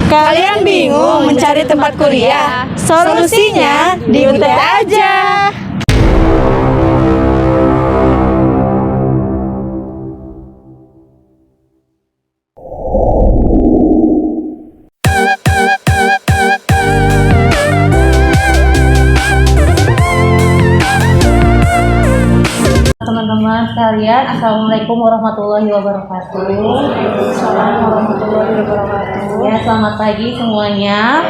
Kalian bingung mencari tempat kuliah? Solusinya di UT aja. Teman-teman sekalian, Assalamualaikum warahmatullahi wabarakatuh. Assalamualaikum warahmatullahi wabarakatuh. Ya, selamat pagi semuanya.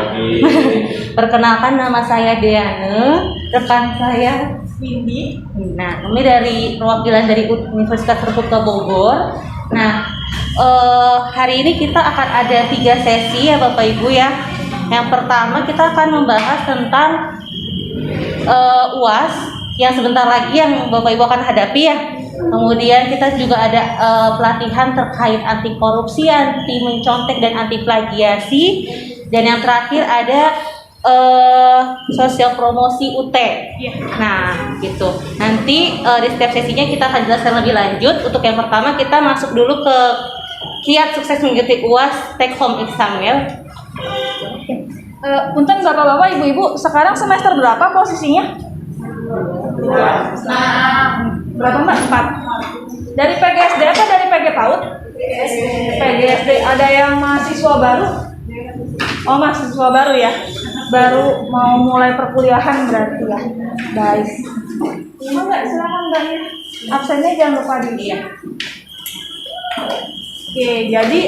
Perkenalkan, nama saya Deane, rekan saya Windy. Nah, kami dari perwakilan dari Universitas Terbuka Bogor. Nah, hari ini kita akan ada 3 sesi ya Bapak Ibu ya. Yang pertama kita akan membahas tentang UAS yang sebentar lagi yang Bapak Ibu akan hadapi ya. Kemudian kita juga ada pelatihan terkait anti korupsi, anti mencontek dan anti plagiasi. Dan yang terakhir ada sosial promosi UT. Nah, gitu. Nanti di setiap sesinya kita akan jelaskan lebih lanjut. Untuk yang pertama kita masuk dulu ke kiat sukses mengikuti UAS take home exam ya. Punten Bapak-bapak, Ibu-ibu, sekarang semester berapa posisinya? Berapa Mbak? 4. Dari PGSD apa dari PG PAUD? PGSD. Ada yang mahasiswa baru? Oh, mahasiswa baru ya? Baru mau mulai perkuliahan berarti ya? Baik. Mbak, silakan Mbak. Absennya jangan lupa di ya. Oke, jadi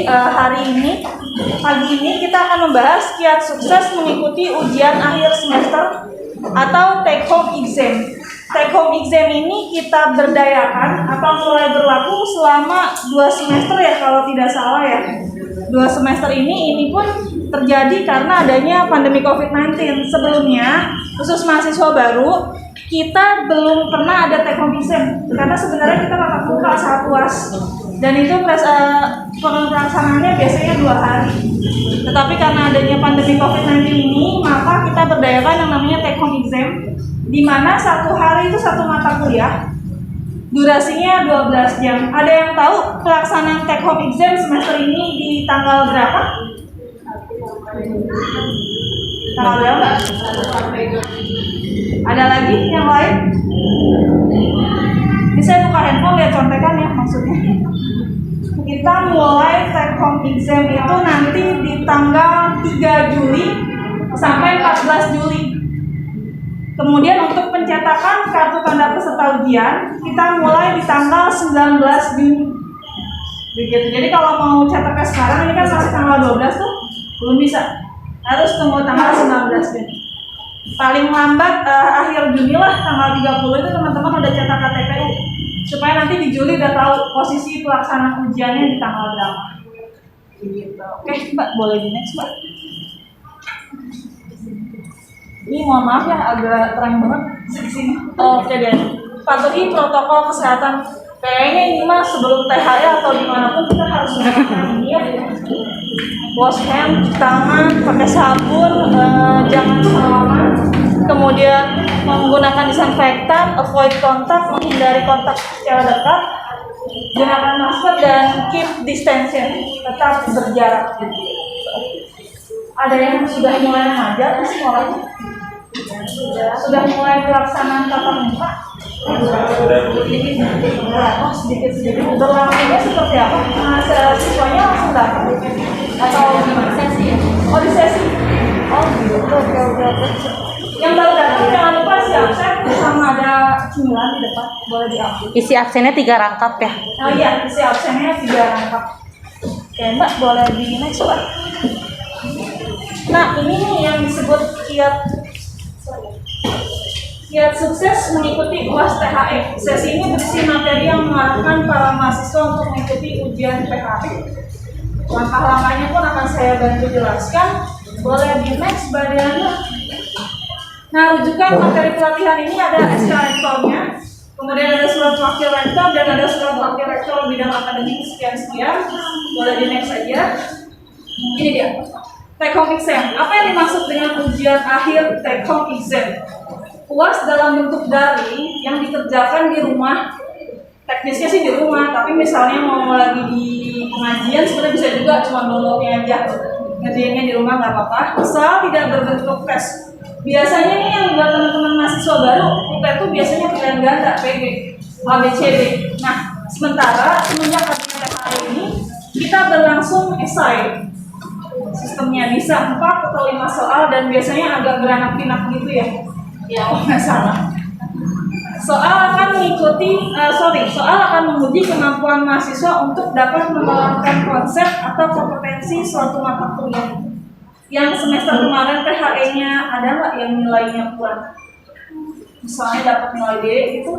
pagi ini kita akan membahas kiat sukses mengikuti ujian akhir semester atau take home exam. Take home exam ini kita berdayakan atau mulai berlaku selama 2 semester ya kalau tidak salah ya. 2 semester ini pun terjadi karena adanya pandemi COVID-19. Sebelumnya, khusus mahasiswa baru, kita belum pernah ada take home exam karena sebenarnya kita tatap muka saat UAS. Dan itu pelaksanaannya biasanya 2 hari. Tetapi karena adanya pandemi COVID-19 ini, maka kita berdayakan yang namanya take home exam, di mana 1 hari itu 1 mata kuliah, durasinya 12 jam. Ada yang tahu pelaksanaan take home exam semester ini di tanggal berapa? Tanggal berapa? Ada lagi yang lain? Ini saya buka handphone lihat contekan ya maksudnya. Kita mulai take home exam itu nanti di tanggal 3 Juli sampai 14 Juli. Kemudian untuk pencetakan kartu tanda peserta ujian, kita mulai di tanggal 19 Juni. Begitu. Jadi kalau mau cetaknya sekarang, ini kan masih tanggal 12 tuh, belum bisa. Harus tunggu tanggal 19 Juni. Paling lambat akhir Juni lah, tanggal 30 itu teman-teman udah cetak KTPU. Supaya nanti di Juli udah tahu posisi pelaksanaan ujiannya di tanggal berapa. Gitu. Oke, Mbak, boleh di next, Mbak. Ini mohon maaf ya, agak terang banget di sini. Oke deh. Patuhi protokol kesehatan. Kayaknya ini mah sebelum THR atau dimanapun kita harus melakukan ini ya. Wash hand, cuci tangan, pakai sabun, jangan salaman. Kemudian menggunakan disinfektan, avoid kontak, menghindari kontak secara dekat, gunakan masker dan keep distancing, tetap berjarak. Ada yang sudah mulai mengajar di sekolahnya? Sudah mulai pelaksanaan tatap muka? Oh, sedikit-sedikit. Berlangsungnya seperti apa? Siswanya langsung datang? Atau gimana? Sesi? Oh, di sesi? Oh, gitu. Oke. Yang baru datang jangan lupa isi absen sama ada cemilan di depan, boleh diambil. Isi absennya 3 rangkap ya. Oh iya, isi absennya 3 rangkap. Oke Mbak, boleh di next Mbak. Nah ini nih yang disebut kiat sukses mengikuti UAS THE. Sesi ini berisi materi yang mengarahkan para mahasiswa untuk mengikuti ujian THE. Langkah-langkahnya pun akan saya bantu jelaskan. Boleh di next Mbak Diana. Nah, rujukan materi pelatihan ini ada SK rektornya, kemudian ada surat wakil rektor dan ada surat wakil rektor bidang akademik sekian-sekian. Boleh di next aja. Ini dia, take home exam. Apa yang dimaksud dengan ujian akhir take home exam? UAS dalam bentuk daring yang dikerjakan di rumah. Teknisnya sih di rumah, tapi misalnya mau lagi di pengajian sebenarnya bisa juga cuma downloadnya aja. ngerjainnya di rumah nggak apa-apa, asal tidak berbentuk tes. Biasanya nih yang buat teman-teman mahasiswa baru, kita itu biasanya pilihan ganda, PG, A, B, C, D. Nah, sementara semenjak adanya THE ini, kita berlangsung esai. Sistemnya bisa 4 atau 5 soal dan biasanya agak beranak-pinak gitu ya. Ya, nggak salah. Soal akan menguji kemampuan mahasiswa untuk dapat menerapkan konsep atau kompetensi suatu mata kuliah. Yang semester kemarin THE-nya ada nggak yang nilainya kurang? Misalnya dapat nilai D, itu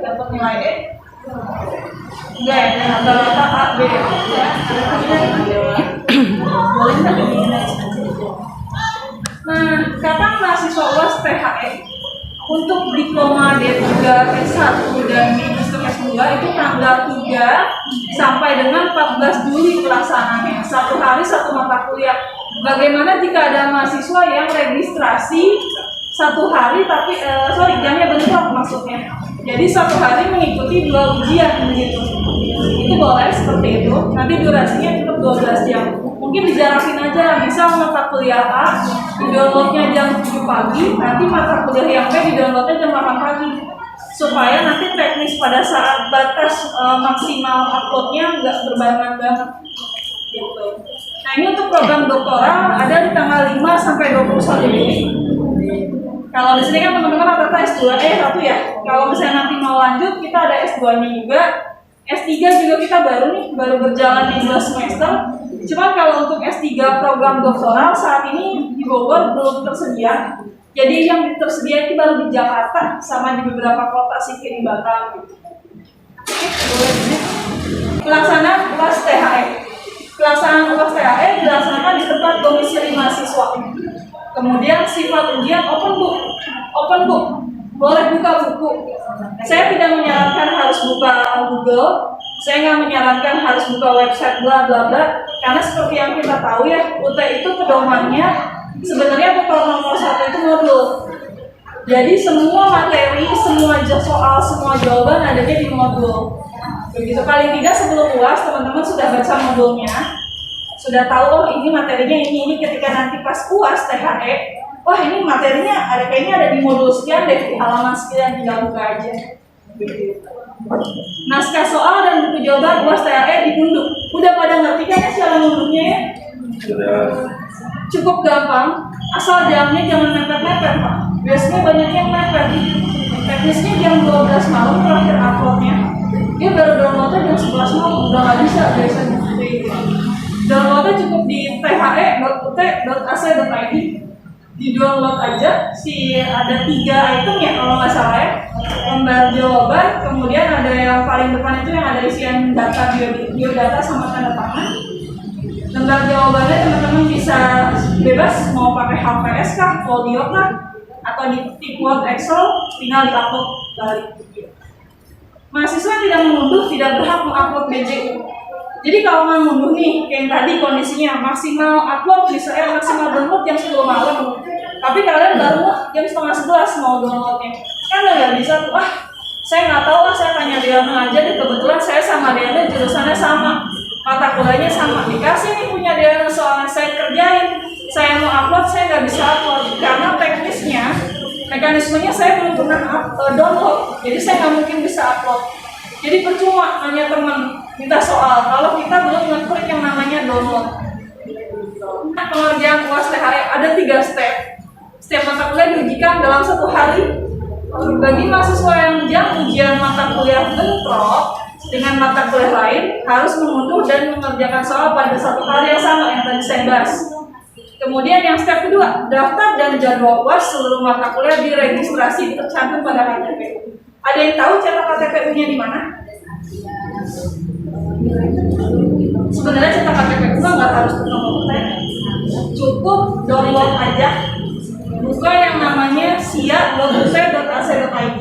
dapat nilai E. Enggak ya, rata-rata A, B. Boleh nggak dinilai? Nah, kapan mahasiswa UAS THE? Untuk diploma D3, S1, dan untuk S2 itu tanggal 3 sampai dengan 14 Juli pelaksanaannya. 1 hari 1 mata kuliah. Bagaimana jika ada mahasiswa yang registrasi 1 hari tapi jamnya bentrok maksudnya. Jadi 1 hari mengikuti 2 ujian begitu. Itu boleh seperti itu. Nanti durasinya cukup 12 jam. Mungkin dijarakin aja, misal mata kuliah A di-downloadnya jam 7 pagi, nanti mata kuliah yang B di-downloadnya jam 8 pagi. Supaya nanti teknis pada saat batas maksimal uploadnya nggak berbarengan banget. Gitu. Nah, ini untuk program doktoral ada di tanggal 5 sampai 21 Juli. Kalau di sini kan teman-teman rata-rata S2 satu ya. Kalau misalnya nanti mau lanjut, kita ada S2-nya juga. S3 juga kita baru berjalan di 2 semester. Cuma kalau untuk S3 program doktoral saat ini di Bogor belum tersedia. Jadi yang tersedia itu baru di Jakarta sama di beberapa kota sih di Batam. Pelaksanaan UAS THE. Pelaksanaan UAS THE dilaksanakan di tempat domisili mahasiswa. Kemudian sifat ujian open book. Boleh buka buku. Saya tidak menyarankan harus buka Google. Saya nggak menyarankan harus buka website bla bla bla. Karena seperti yang kita tahu ya, UT itu pedomannya sebenarnya bekal nomor 1 itu modul. Jadi semua materi, semua soal, semua jawaban adanya di modul. Begitu paling tidak sebelum UAS teman-teman sudah baca modulnya, sudah tahu oh ini materinya ini ketika nanti pas UAS THE, wah ini materinya kayaknya ada di modul sekian deh, di halaman sekian, tinggal buka aja. Naskah soal dan buku jawaban UAS THE diunduh. Udah pada ngerti kan ya cara ngunduhnya ya? Cukup gampang, asal jamnya jangan mepet-mepet Pak. Biasanya banyak yang mepet. Teknisnya jam 12 malam terakhir uploadnya. Dia baru downloadnya jam 11 malam, udah nggak bisa biasanya. Downloadnya cukup di the.ut.ac.id. Di download aja, ada 3 item ya kalau nggak salah ya. Lembar jawaban, kemudian ada yang paling depan itu yang ada isian data biodata sama tanda tangan. Lembar jawabannya teman-teman bisa bebas mau pakai HPS kah, folio kah, atau di Word Excel, tinggal di-upload balik. Mahasiswa tidak mengunduh, tidak berhak mengupload BJU. Jadi kalau mau ngunduh nih, kayak tadi kondisinya maksimal upload misalnya maksimal download jam 10 malam. Tapi kalian baru jam setengah 11 mau downloadnya. Kan nggak bisa tuh, saya nggak tahu saya tanya Diana aja deh, kebetulan saya sama Diana jurusannya sama. Mata kuliahnya sama, dikasih nih punya Diana soalnya saya kerjain. Saya mau upload, saya nggak bisa upload. Karena teknisnya, mekanismenya saya belum pernah download. Jadi saya nggak mungkin bisa upload. Jadi percuma nanya teman minta soal kalau kita belum ngeklik yang namanya download. Nah, pengerjaan UAS THE ada 3 step. Setiap mata kuliah diujikan dalam 1 hari. Bagi mahasiswa yang jam ujian mata kuliah bentrok dengan mata kuliah lain harus mengunduh dan mengerjakan soal pada 1 hari yang sama yang tadi saya bahas. Kemudian yang step kedua, daftar dan jadwal UAS seluruh mata kuliah diregistrasi tercantum pada KTP. Ada yang tahu cetak KTP-nya di mana? Sebenarnya cetak KTP nggak harus ke nomor kontak, cukup download aja. Buka yang namanya sia.ut.ac.id.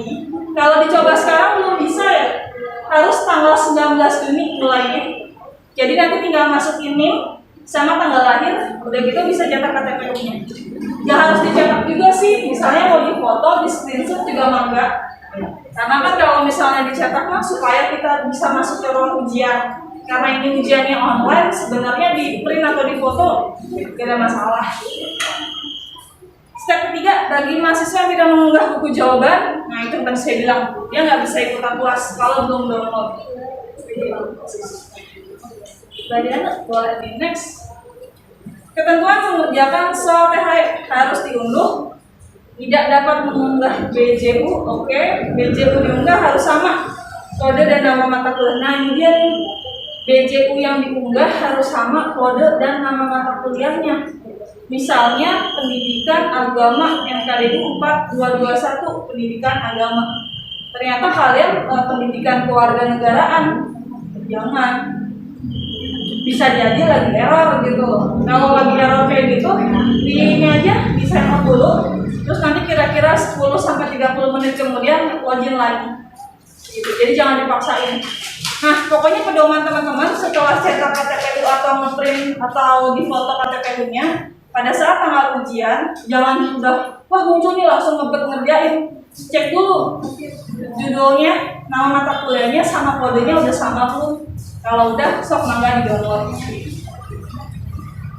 Kalau dicoba sekarang belum bisa ya, harus tanggal 19 Juni mulainya. Jadi nanti tinggal masukin NIM sama tanggal lahir, udah gitu bisa cetak KTP-nya. Nggak harus dicetak juga sih, misalnya mau difoto, di screenshot juga mangga. Karena kan kalau misalnya dicetak supaya kita bisa masuk ke ruang ujian. karena ini ujiannya online, sebenarnya di print atau di foto tidak ada masalah. Step ketiga, bagi mahasiswa yang tidak mengunggah buku jawaban, nah itu tadi saya bilang, dia nggak bisa ikutan kelas kalau belum download. Bagian boleh di next. Ketentuan mengerjakan soal THE harus diunduh, tidak dapat mengunggah BJU, oke, BJU diunggah harus sama kode dan nama mata kuliah. Nah ini dia nih, BJU yang diunggah harus sama kode dan nama mata kuliahnya. Misalnya pendidikan agama MKDU 4221 pendidikan agama. Ternyata kalian pendidikan kewarganegaraan, jangan. Bisa jadi lagi error gitu loh. Kalau lagi error kayak gitu, di ini aja di save dulu. Terus nanti kira-kira 10 sampai 30 menit kemudian login lagi. Gitu. Jadi jangan dipaksain. Nah, pokoknya pedoman teman-teman setelah cetak KTPU atau ngeprint atau di foto KTPU-nya, pada saat tanggal ujian, jangan udah, wah muncul nih langsung ngerjain. Cek dulu judulnya, nama mata kuliahnya sama kodenya udah sama belum. Kalau udah, sok mangga di download.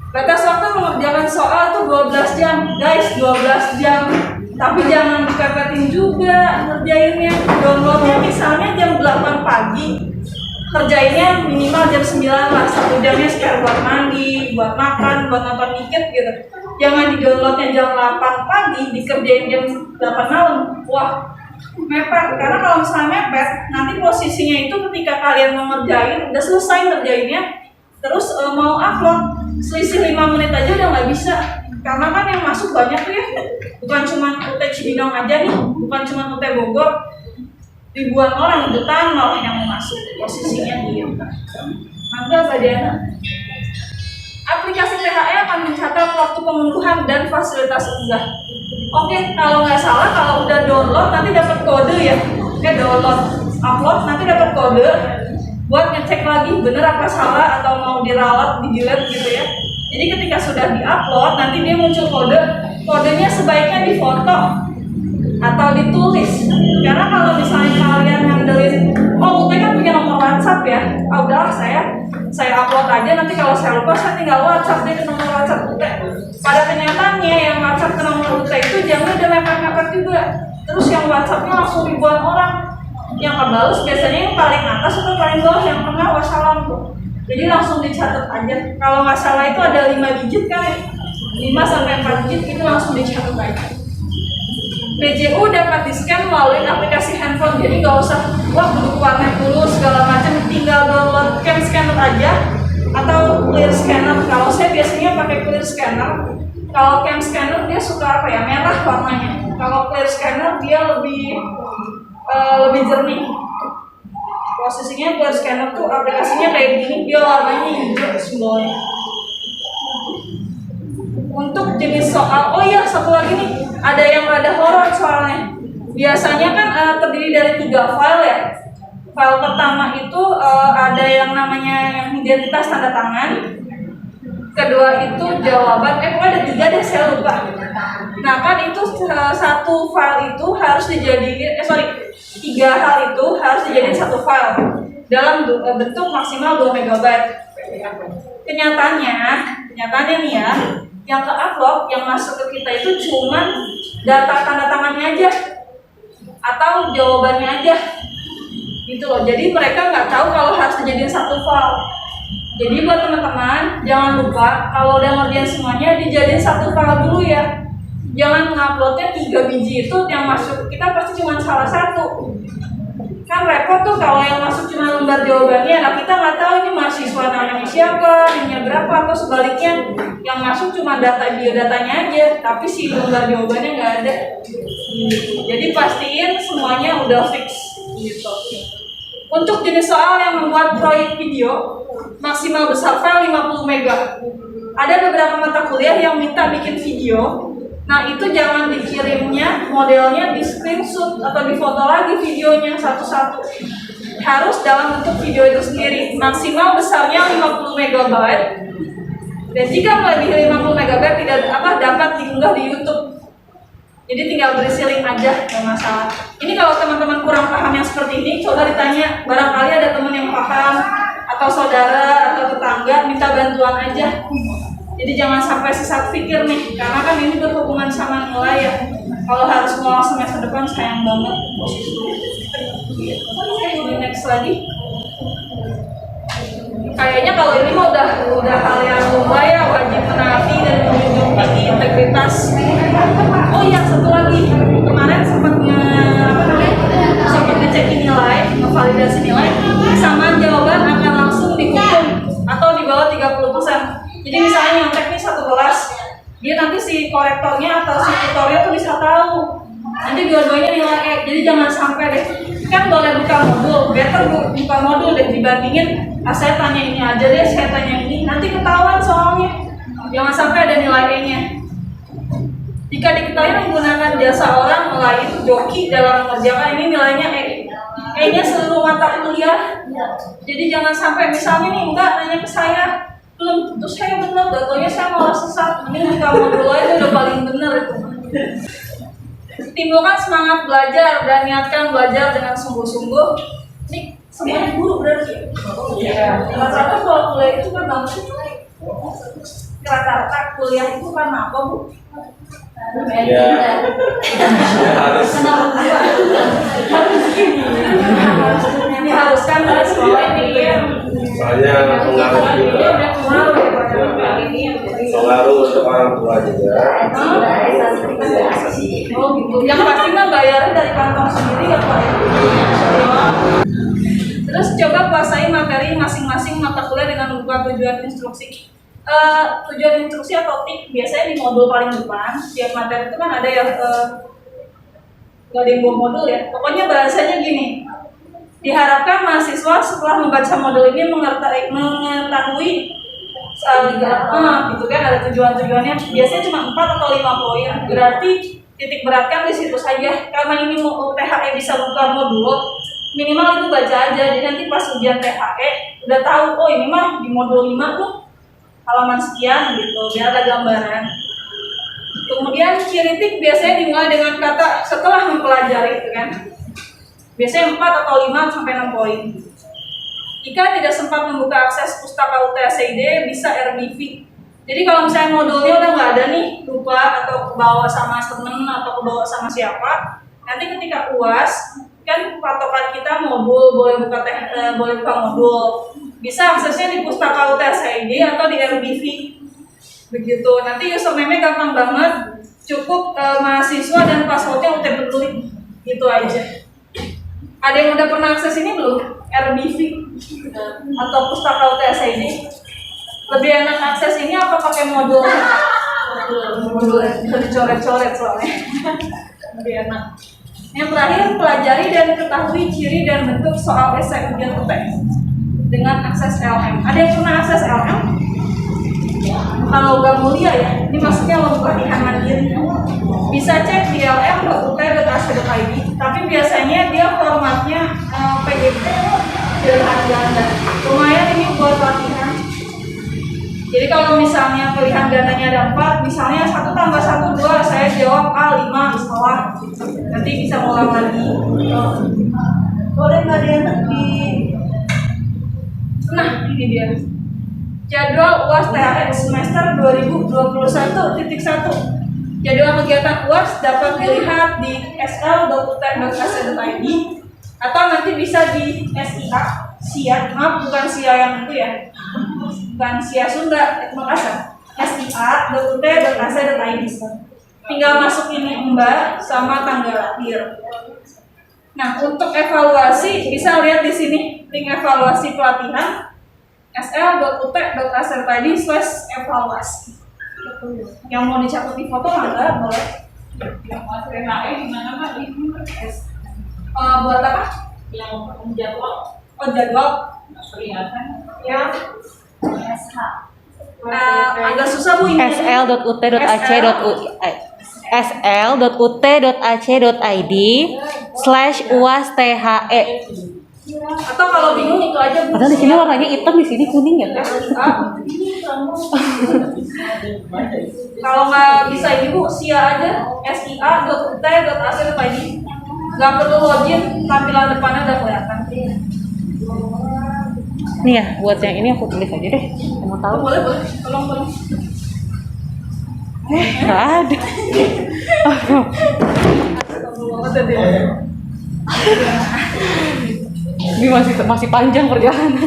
Batas waktu mengerjakan soal tuh 12 jam, guys, 12 jam. Tapi jangan dipepetin juga ngerjainnya. Downloadnya misalnya jam 8 pagi, kerjainnya minimal jam 9 lah, 1 jamnya spare buat mandi, buat makan, buat nonton dikit gitu. Jangan di downloadnya jam 8 pagi, dikerjain jam 8 malam. Wah, mepet. Karena kalau misalnya mepet, nanti posisinya itu ketika kalian mau ngerjain, udah selesai ngerjainnya, terus mau upload, selisih 5 menit aja udah nggak bisa. Karena kan yang masuk banyak tuh ya, bukan cuma UT Cibinong aja nih, bukan cuma UT Bogor, ribuan orang, jutaan orang yang mau masuk, posisinya gitu. Mangga Mbak Diana. Aplikasi THE akan mencatat waktu pengunduhan dan fasilitas unggah. Oke, kalau nggak salah, kalau udah download nanti dapat kode ya. Download, upload nanti dapat kode buat ngecek lagi bener apa salah atau mau diralat, di-delete gitu ya. Jadi ketika sudah di-upload, nanti dia muncul kode. Kodenya sebaiknya difoto atau ditulis. Karena kalau misalnya kalian ngandelin, oh UT kan punya nomor WhatsApp ya, udahlah saya upload aja, nanti kalau saya lupa saya tinggal WhatsApp deh ke nomor WhatsApp UT. Pada kenyataannya yang WhatsApp ke nomor UT itu jangan udah mepet-mepet juga. Terus yang WhatsAppnya langsung ribuan orang. Yang kebalas biasanya yang paling atas atau paling bawah yang tengah wassalam tuh. Jadi langsung dicatat aja. Kalau nggak salah itu ada 5 digit kan ya? 5 sampai 4 digit itu langsung dicatat aja. PJU dapat di-scan melalui aplikasi handphone, jadi nggak usah wah butuh warnet dulu segala macam, tinggal download Cam Scanner aja atau Clear Scanner. Kalau saya biasanya pakai Clear Scanner. Kalau Cam Scanner dia suka apa ya, merah warnanya. Kalau Clear Scanner dia lebih jernih. Posisinya Clear Scanner tuh aplikasinya kayak gini, dia warnanya hijau simbolnya. Untuk jenis soal, oh iya satu lagi nih, ada yang rada horor soalnya. Biasanya kan terdiri dari 3 file ya. File pertama itu ada yang namanya yang identitas tanda tangan. Kedua itu jawaban, pokoknya ada 3 deh, saya lupa. Nah kan itu satu file itu harus dijadiin, 3 hal itu harus dijadiin satu file dalam bentuk maksimal 2 MB. Kenyataannya nih ya, yang ke-upload, yang masuk ke kita itu cuma data tanda tangannya aja atau jawabannya aja gitu loh. Jadi mereka nggak tahu kalau harus dijadiin satu file. Jadi buat teman-teman jangan lupa kalau udah ngerjain semuanya dijadiin satu file dulu ya. Jangan menguploadnya 3 biji itu yang masuk kita pasti cuma salah satu. Kan repot tuh kalau yang masuk cuma lembar jawabannya, nah kita nggak tahu ini mahasiswa namanya siapa, ininya berapa, atau sebaliknya yang masuk cuma data biodatanya aja, tapi si lembar jawabannya nggak ada. Jadi pastiin semuanya udah fix gitu. Untuk jenis soal yang membuat proyek video, maksimal besar file 50 MB. Ada beberapa mata kuliah yang minta bikin video. Nah itu jangan dikirimnya modelnya di screenshot atau di foto lagi videonya satu-satu. Harus dalam bentuk video itu sendiri. Maksimal besarnya 50 MB. Dan jika melebihi 50 MB tidak dapat diunggah di YouTube. Jadi tinggal berisi link aja, nggak masalah. Ini kalau teman-teman kurang paham yang seperti ini, coba ditanya. Barangkali ada teman yang paham atau saudara atau tetangga minta bantuan aja. Jadi jangan sampai sesat pikir nih, karena kan ini berhubungan sama nilai ya. Kalau harus ngulang semester depan sayang banget. Oke, next lagi. Kayaknya kalau ini mah udah hal yang lumrah ya, wajib menaati dan menjunjung tinggi integritas. Oh iya, satu lagi, kemarin sempat ngecekin nilai, ngevalidasi nilai, kesamaan jawaban akan langsung dihukum atau di bawah 30%. Jadi misalnya yang teknis satu kelas, dia nanti si korektornya atau si tutornya tuh bisa tahu. Nanti dua-duanya nilai E. Jadi jangan sampai deh. Kan boleh buka modul, better buka modul deh dibandingin saya tanya ini aja deh, saya tanya ini. Nanti ketahuan soalnya. Jangan sampai ada nilai E-nya. Jika diketahui menggunakan jasa orang lain, joki dalam mengerjakan ini nilainya E. E-nya seluruh mata kuliah. Jadi jangan sampai misalnya nih enggak nanya ke saya, belum terus saya benar, datanya saya malah sesat. Ini buka modul itu udah paling benar itu. Timbulkan semangat belajar dan niatkan belajar dengan sungguh-sungguh. Ini semuanya guru berarti ya? Iya. Rata-rata kalau kuliah itu kan bagus. Rata-rata kuliah itu kan apa, Bu? Ya, harus. Ini harus kan dari sekolah ini ya. Soalnya pengaruh juga. Pengaruh untuk orang tua juga. Oh gitu. Yang pasti mah bayarnya dari kantong sendiri ya Pak. Terus coba kuasai materi masing-masing mata kuliah dengan membuka tujuan instruksi. Tujuan instruksi atau tip biasanya di modul paling depan. Tiap materi itu kan ada yang nggak ada yang bawa modul ya. Pokoknya bahasanya gini. Diharapkan mahasiswa setelah membaca modul ini mengetahui gitu kan, ada tujuan-tujuannya. Biasanya cuma 4 atau 5 poin. Berarti titik beratkan di situ saja. Karena ini THE bisa buka modul, minimal itu baca aja. Jadi nanti pas ujian THE udah tahu, oh ini mah di modul 5 tuh halaman sekian gitu, biar ada gambaran. Kemudian ciri tik biasanya dimulai dengan kata setelah mempelajari gitu kan. Biasanya 4 atau 5 sampai 6 poin. Jika tidak sempat membuka akses pustaka UTSID, bisa RBV. Jadi kalau misalnya modulnya udah nggak ada nih, lupa atau kebawa sama temen atau kebawa sama siapa, nanti ketika UAS kan patokan kita modul boleh buka modul, bisa aksesnya di pustaka UTSID atau di RBV. Begitu. Nanti username-nya gampang banget, cukup mahasiswa dan passwordnya UT Peduli, gitu aja. Ada yang udah pernah akses ini belum? RBV atau pustaka UTSID? Lebih enak akses ini apa pakai modul? Modul bisa dicoret-coret soalnya. Lebih enak. Yang terakhir, pelajari dan ketahui ciri dan bentuk soal esai ujian UTS dengan akses LM. Ada yang pernah akses LM? Kalau nggak mulia ya, ini maksudnya lomba kanan kiri. Bisa cek di lm.ut.ac.id, tapi biasanya dia formatnya PDP pilihan ganda. Lumayan ini buat latihan. Jadi kalau misalnya pilihan gandanya ada 4, misalnya 1 tambah 1 2, saya jawab A5 salah. Nanti bisa ngulang lagi. Boleh nggak dia di? Nah ini dia. Jadwal UAS THE semester 2021.1. Jadwal kegiatan UAS dapat dilihat di sl.ut.ac.id atau nanti bisa di SIA, bukan SIA yang itu ya, bukan SIA Sunda, Makassar, SIA.ut.ac.id. Tinggal masukin Mbak sama tanggal lahir. Nah, untuk evaluasi bisa lihat di sini link evaluasi pelatihan sl.ut.ac.id/evaluasi. Yang mau dicatat di foto nggak boleh. Yang mau THE gimana Mbak? Buat apa? Yang jadwal. Oh jadwal. Kelihatan. Ya. SH. Agak susah Bu ini. sl.ut.ac.id/uas-THE. Atau kalau bingung itu aja Bu. Padahal di sini warnanya hitam, di sini kuning ya. Kalau nggak bisa ini Bu, SIA aja, sia.ut.ac.id. Nggak perlu login, tampilan depannya udah kelihatan. Nih ya, buat yang ini aku tulis aja deh. Mau tahu? Boleh, boleh. Tolong. Nggak ada. Ini masih panjang perjalanan.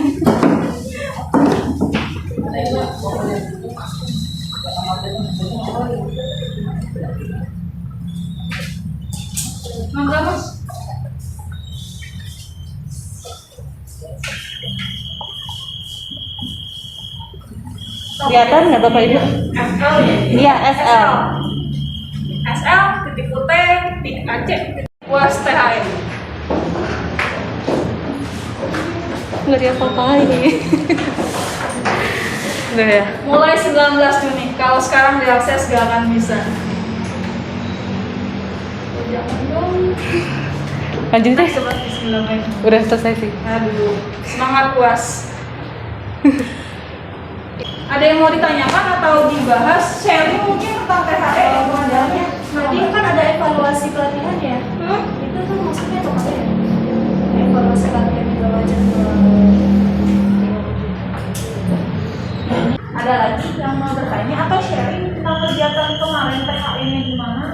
Mangga, Mas. Kelihatan nggak Bapak Ibu? SL ya? Iya, SL. SL, titik UT, titik AC, titik UAS THM. Nggak diapa-apain ini. Udah ya. Mulai 19 Juni, kalau sekarang diakses gak akan bisa. Lanjut deh. Coba bismillah. Udah selesai sih. Aduh, semangat UAS. Ada yang mau ditanyakan atau dibahas? Sharing mungkin tentang THM pengajarannya. Nanti kan ada evaluasi pelatihan ya? Itu tuh maksudnya apa sih? Evaluasi pelatihan juga wajib. Ada lagi yang mau bertanya atau sharing tentang kegiatan kemarin THM-nya gimana?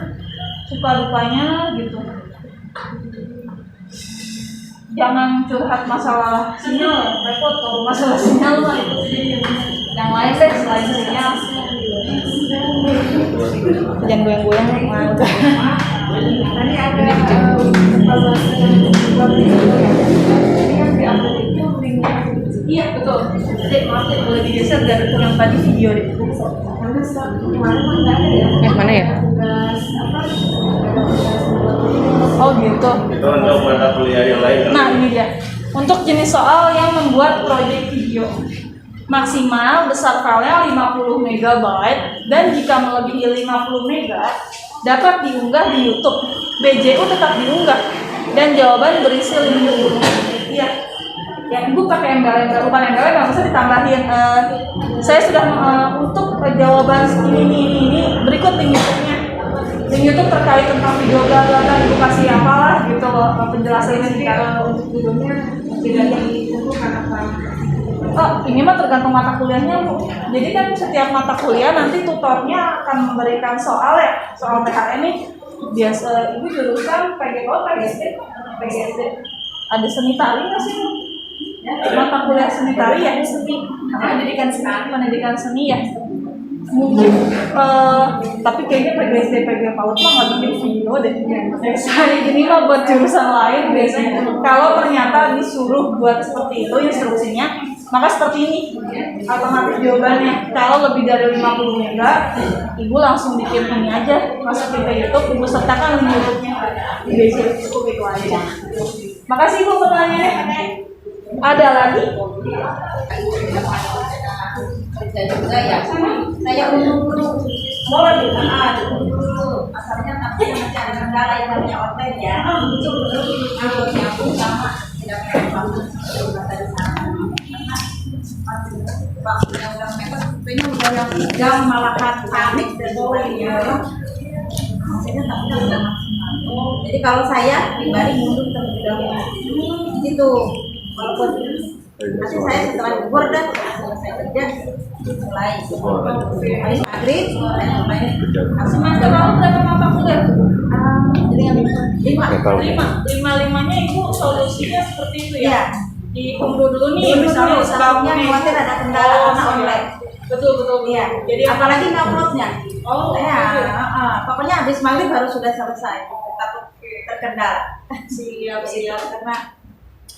Suka dukanya gitu. Jangan curhat masalah sinyal, repot kalau masalah sinyal mah itu. Yang lain deh selain sinyal. Jangan goyang-goyang. Tadi ada evaluasi Iya betul. Dek maaf deh boleh digeser dari yang tadi video deh. Mana ya? Oh gitu. Itu untuk mata kuliah yang lain. Nah ini dia. Untuk jenis soal yang membuat proyek video maksimal besar filenya 50 MB dan jika melebihi 50 MB dapat diunggah di YouTube. BJU tetap diunggah dan jawaban berisi link YouTube. Iya. Ya ibu pakai embel-embel, bukan embel nggak usah ditambahin. Saya sudah untuk jawaban ini berikut link YouTube-nya. Link YouTube terkait tentang video bla bla bla, ibu kasih apalah gitu loh penjelasannya. Kalau untuk videonya tidak ditentukan apa. Oh, ini mah tergantung mata kuliahnya Bu. Jadi kan setiap mata kuliah nanti tutornya akan memberikan soal ya, soal THM ini biasa ibu jurusan PGO, PGSD. Ada seni tari nggak sih Bu? Mata kuliah seni tari ya, seni pendidikan seni ya. Mungkin tapi kayaknya PGSD PG PAUD mah nggak bikin video deh. Saya ini mah buat jurusan lain biasanya. Kalau ternyata disuruh buat seperti itu instruksinya, maka seperti ini alternatif jawabannya. Kalau lebih dari 50 mega, ibu langsung bikin ini aja, masukin ke YouTube, ibu sertakan link YouTube-nya. Basic cukup itu aja. Makasih Bu pertanyaannya. Ada lagi? kerja juga ya. Saya dulu Boleh Bu. asalnya tapi mencari kendala yang namanya online ya. Itu anggotnya pun sama tidak punya dari sana. Waktu yang udah mepet, ini udah yang 3 malahan panik dan boleh ya. Hasilnya tapi kan udah maksimal. Jadi kalau saya pribadi mundur terlebih dahulu. Gitu. Walaupun nanti saya setelah libur dan selesai kerja mulai habis maghrib mulai Semester lalu berapa mata kuliah? jadi yang 5-5-nya ibu solusinya seperti itu ya? Iya. Diunduh dulu nih, misalnya sebabnya khawatir ada kendala karena online. Betul. Iya. Jadi Apalagi nguploadnya. Oh, Ya, gitu. pokoknya habis maghrib harus sudah selesai. Takut terkendala. Siap. Karena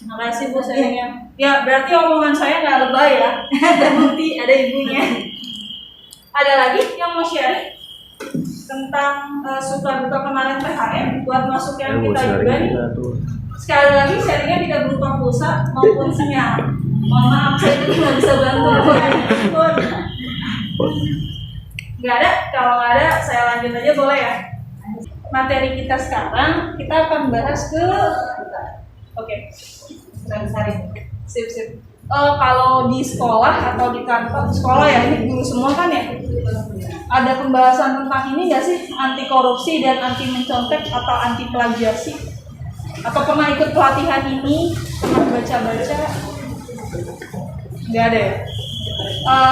Terima kasih Bu sayangnya. Ya berarti omongan saya nggak lebay ya. Terbukti ada ibunya. Ada lagi yang mau share tentang suka duka kemarin PHM buat masuk yang kita juga nih. Sekali lagi sharingnya tidak berupa pulsa maupun sinyal. Mohon maaf saya juga nggak bisa bantu. Nggak ada. Kalau nggak ada saya lanjut aja boleh ya. Materi kita sekarang kita akan bahas ke Oke. Sip. Kalau di sekolah atau di kantor sekolah ya, ini guru semua kan ya. Ada pembahasan tentang ini nggak sih, anti korupsi dan anti mencontek atau anti plagiasi? Atau pernah ikut pelatihan ini? Pernah baca-baca? Nggak ada ya?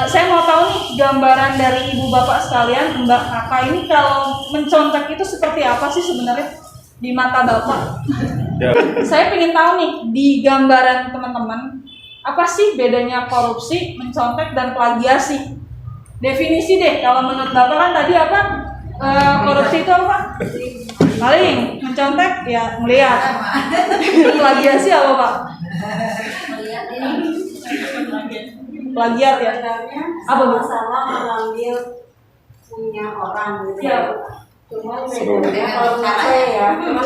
Saya mau tahu nih gambaran dari ibu bapak sekalian, mbak kakak ini kalau mencontek itu seperti apa sih sebenarnya di mata bapak? Ya. Saya ingin tahu nih di gambaran teman-teman apa sih bedanya korupsi, mencontek dan plagiasi? Definisi deh kalau menurut bapak kan tadi apa? Korupsi itu apa? Paling mencontek ya melihat. Plagiasi apa pak? Melihat ini Plagiat ya? sebenarnya Apa, Bu? sama-sama mengambil punya orang gitu. Iya. Cuma bedanya kalau menurut saya ya, cuma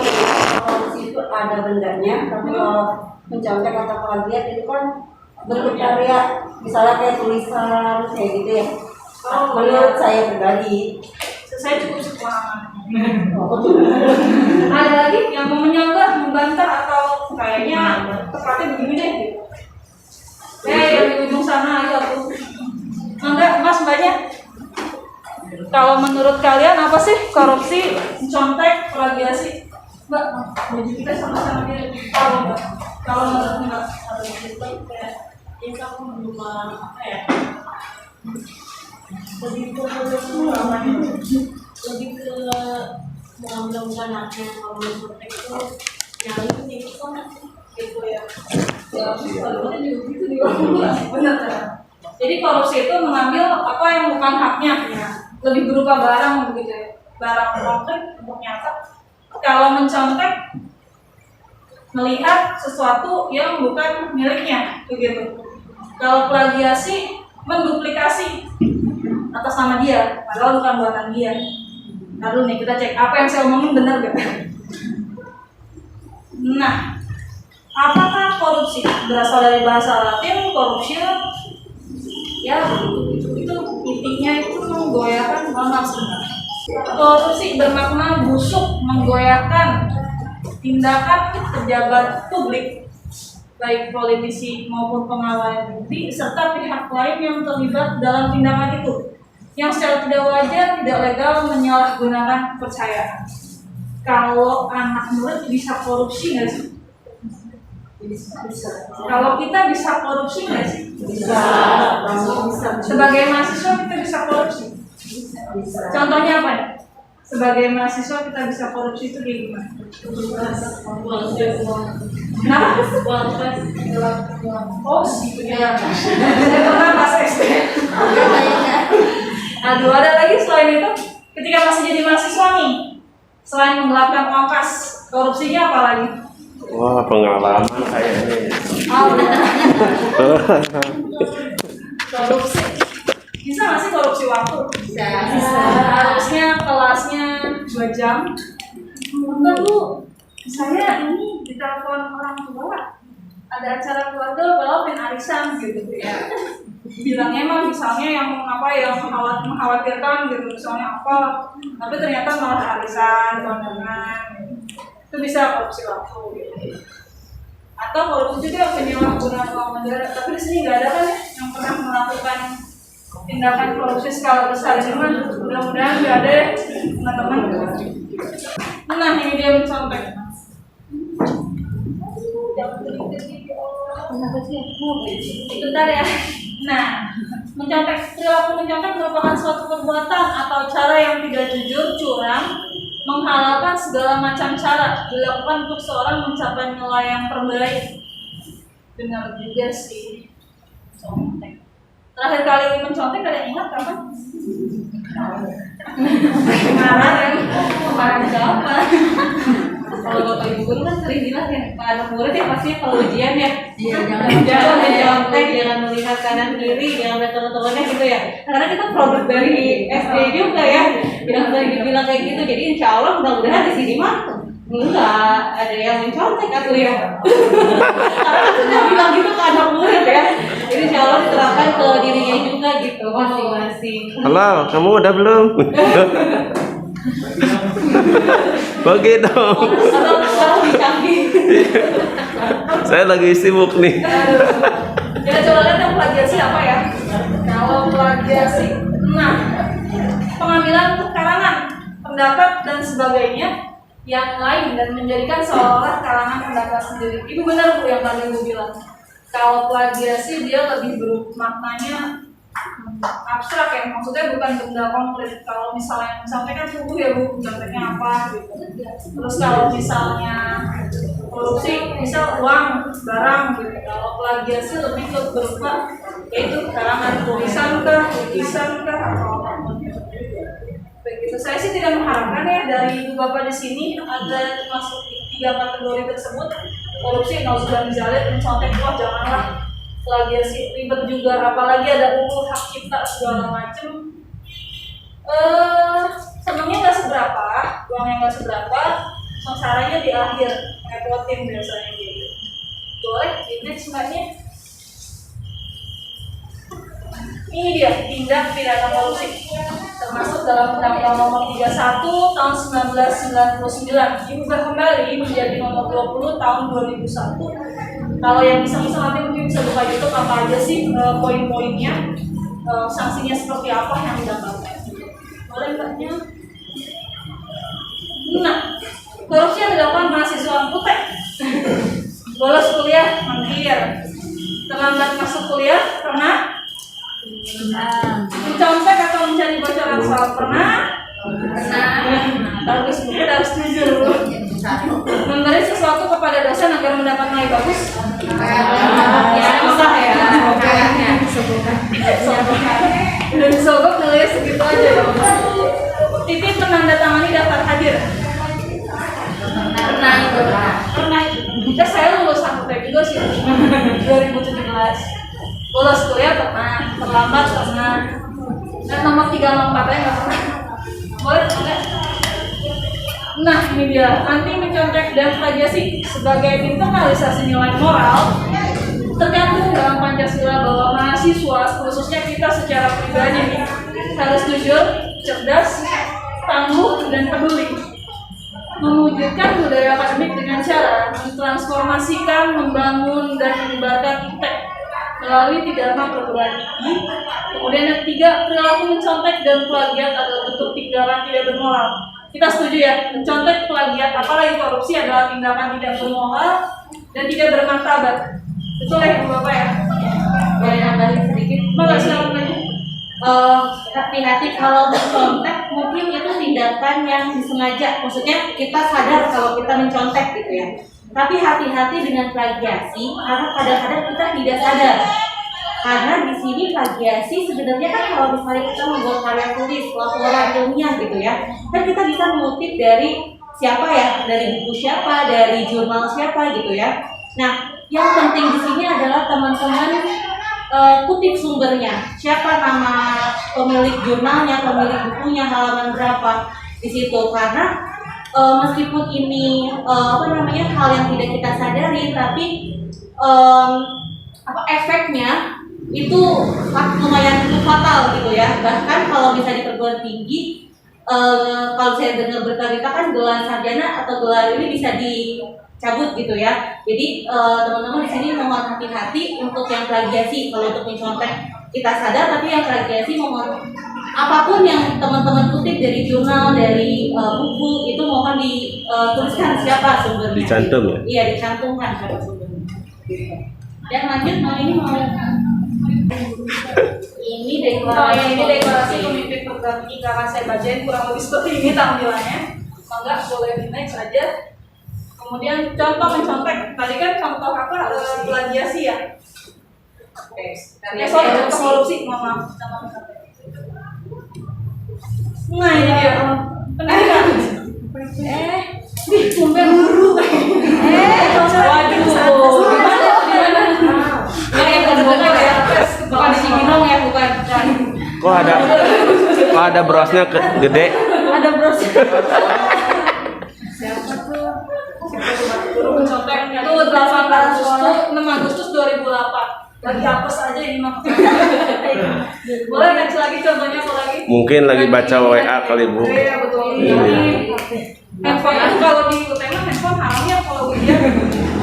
korupsi itu ada bendanya, tapi kalau mencontek atau plagiat itu kan bentuk karya, misalnya kayak tulisan kayak gitu ya. Menurut saya pribadi. Saya cukup sepemahaman. Ada lagi yang mau menyanggah, membantah atau kayaknya tepatnya begini deh. Yang di ujung sana ayo aku. Enggak, Mas mbaknya. Kalau menurut kalian apa sih korupsi, contek, plagiasi? Mbak, baju kita sama-sama dia. Kalau menurut Mbak, Kita mencoba apa ya? Lebih ke mengambil haknya kalau menurut itu yang ini kan gitu ya. benar. Jadi korupsi itu mengambil apa yang bukan haknya, lebih berupa barang begitu ya, barang konkret untuk nyata. Kalau mencontek, melihat sesuatu yang bukan miliknya, begitu. Kalau plagiasi, menduplikasi atas nama dia, padahal bukan buatan dia. Lalu nih kita cek apa yang saya omongin benar gak? Nah, apakah korupsi berasal dari bahasa Latin corruption? Ya, itu intinya itu menggoyahkan moral sebenarnya. Korupsi bermakna busuk, menggoyahkan tindakan pejabat publik, baik politisi maupun pengawal negeri serta pihak lain yang terlibat dalam tindakan itu, yang secara tidak wajar, tidak legal menyalahgunakan kepercayaan. Kalau anak murid bisa korupsi nggak sih? Bisa. Kalau kita bisa korupsi nggak sih? Bisa. Sebagai mahasiswa kita bisa korupsi. Contohnya apa ya? Sebagai mahasiswa kita bisa korupsi itu kayak gimana? Nah, oh sih ya. Saya pernah pas SD. Aduh, ada lagi selain itu, ketika masih jadi mahasiswa nih, selain menggelapkan uang kas, korupsinya apa lagi? Wah, pengalaman kayaknya. Korupsi. Bisa nggak sih korupsi waktu? Bisa. Harusnya kelasnya 2 jam. Enggak Bu, saya ini ditelepon orang tua. Ada acara keluarga, kalau pengen arisan gitu ya. Bilangnya mah misalnya yang apa yang mengkhawatirkan gitu, misalnya apa, tapi ternyata malah arisan, kondangan. Itu bisa korupsi waktu gitu. Atau korupsi juga penyalahgunaan uang negara, tapi di sini nggak ada kan ya yang pernah melakukan tindakan korupsi skala besar. Cuman mudah-mudahan nggak ada ya teman-teman. Nah ini dia mencontek. Bentar ya. Nah, perilaku mencontek merupakan suatu perbuatan atau cara yang tidak jujur, curang, menghalalkan segala macam cara dilakukan untuk seorang mencapai nilai yang terbaik. Benar juga sih. Contek. Terakhir kali mencontek ada ingat kapan? Kemarin siapa? Kalau bapak ibu guru kan sering bilang ya, Pak anak murid ya pastinya kalau ujian ya, jangan mencontek, jangan melihat kanan kiri, jangan lihat teman-temannya gitu ya. Karena kita produk dari SD juga ya, yang sering dibilang kayak gitu. Jadi insya Allah mudah-mudahan di sini mah enggak ada yang mencontek aku ya. Karena sudah bilang gitu ke anak murid ya. Jadi insya Allah diterapkan ke dirinya juga gitu masing-masing. Halo, kamu udah belum? Bagi dong. Atau dicanggih. Saya lagi sibuk nih. Ya coba lihat yang plagiasi apa ya? Kalau plagiasi, nah pengambilan karangan, pendapat dan sebagainya yang lain dan menjadikan seolah kalangan pendapat sendiri. Itu benar Bu yang tadi Bu bilang. Kalau plagiasi dia lebih maknanya abstrak ya, maksudnya bukan benda konkret. Kalau misalnya sampaikan tubuh ya bu, contohnya apa gitu. Terus kalau misalnya korupsi, misal uang, barang gitu. Kalau plagiasi lebih ke berupa yaitu karangan tulisan kah, lukisan kah, atau apapun. Begitu. Saya sih tidak mengharapkan ya dari ibu bapak di sini ada masuk di 3 kategori tersebut. Korupsi, nauzubillah min dzalik, mencontek, wah janganlah. Plagiasi ribet juga, apalagi ada hak cipta segala macem. Senangnya nggak seberapa, uangnya nggak seberapa, sengsaranya di akhir, ngepotin biasanya gitu. Boleh, ini sebenarnya. Ini dia tindak pidana korupsi, termasuk dalam Undang-Undang Nomor 31 Tahun 1999, diubah kembali menjadi Nomor 20 Tahun 2001. Kalau yang bisa nanti mungkin bisa buka YouTube apa aja sih poin-poinnya, sanksinya seperti apa yang didapatkan. Boleh mbaknya? Nah, korupsi yang dilakukan mahasiswa kutek, bolos kuliah, mangkir, terlambat masuk kuliah, pernah? Mencontek atau mencari bocoran soal pernah? Bagus, buku harus jujur bu. Memberi sesuatu kepada dosen agar mendapat nilai bagus. Ya, susah ya. Udah disogok nilai segitu aja. Titip menandatangani daftar hadir. Pernah. Kita saya lulus angkutan juga sih 2017. Lulus kuliah pernah, terlambat pernah. Dan nomor 3 sama 4 nggak pernah. Boleh nggak? Nah ini dia, anti mencontek dan plagiasi sebagai internalisasi nilai moral tergantung dalam Pancasila bahwa mahasiswa, khususnya kita secara pribadi nih, harus jujur, cerdas, tangguh, dan peduli. Mewujudkan budaya akademik dengan cara mentransformasikan, membangun, dan menyebarkan IPTEK melalui 3 norma perguruan tinggi. Kemudian yang 3, perilaku mencontek dan plagiat adalah bentuk tindakan tidak bermoral. Kita setuju ya, mencontek, plagiat, apalagi korupsi adalah tindakan tidak bermoral dan tidak bermartabat. Betul ya Ibu Bapak ya? Boleh nambahin sedikit? Makasih lagi. Hati-hati kalau mencontek, mungkin itu tindakan yang disengaja. Maksudnya kita sadar kalau kita mencontek gitu ya. Tapi hati-hati dengan plagiasi karena kadang-kadang kita tidak sadar. Karena di sini plagiasi sebenarnya kan kalau misalnya kita membuat karya tulis, laporan ilmiah gitu ya, kan kita bisa mengutip dari siapa ya, dari buku siapa, dari jurnal siapa gitu ya. Nah, yang penting di sini adalah teman-teman kutip sumbernya, siapa nama pemilik jurnalnya, pemilik bukunya, halaman berapa di situ. Karena meskipun ini hal yang tidak kita sadari, tapi efeknya itu lumayan fatal gitu ya. Bahkan kalau bisa di perguruan tinggi, kalau saya dengar berita-berita kan gelar sarjana atau gelar ini bisa dicabut gitu ya. Jadi teman-teman di sini mohon hati-hati untuk yang plagiasi. Kalau untuk mencontek kita sadar, tapi yang plagiasi mohon apapun yang teman-teman kutip dari jurnal, dari buku itu mohon dituliskan siapa sumbernya. Dicantum ya? Iya, dicantumkan siapa sumbernya. Dan lanjut, ini mau ini deklarasi. Ini deklarasi pemimpin program tinggi, karena saya bacain kurang lebih seperti ini tampilannya. Maka boleh di next aja. Kemudian contoh mencontek. Tadi kan contoh apa? Plagiasi ya. Oke. Contoh korupsi, mohon maaf. Nah ini dia. Pendidikan. Tumben guru. Waduh. bukan di Cibinong ya, bukan. Kok ada brosnya gede? Ada bros. Siapa tuh? Guru mencontek itu 6 Agustus 2008. Lagi apes aja ini mah. Boleh next lagi contohnya apa lagi? Mungkin lagi baca WA kali Bu. Iya betul. Handphone itu kalau di UTM handphone haramnya kalau ujian.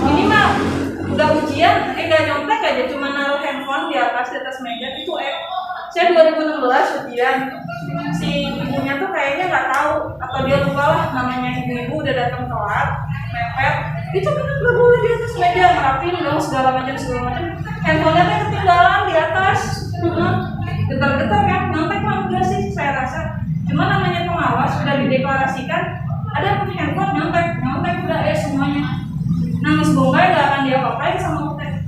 Ini mah udah ujian, nggak nyontek aja, cuma naruh handphone di atas meja itu. Saya 2016 ujian, si ibunya tuh kayaknya nggak tahu atau dia lupa lah, namanya ibu-ibu udah datang telat, mepet, itu kan nggak boleh di atas meja, ngerapin dong segala macam, handphonenya tuh ketinggalan di atas. Getar-getar kan, nyontek mah enggak sih saya rasa, cuma namanya pengawas sudah dideklarasikan ada handphone nyontek udah semuanya. Nah Miss Bongkai nggak akan diapa-apain sama nyontek.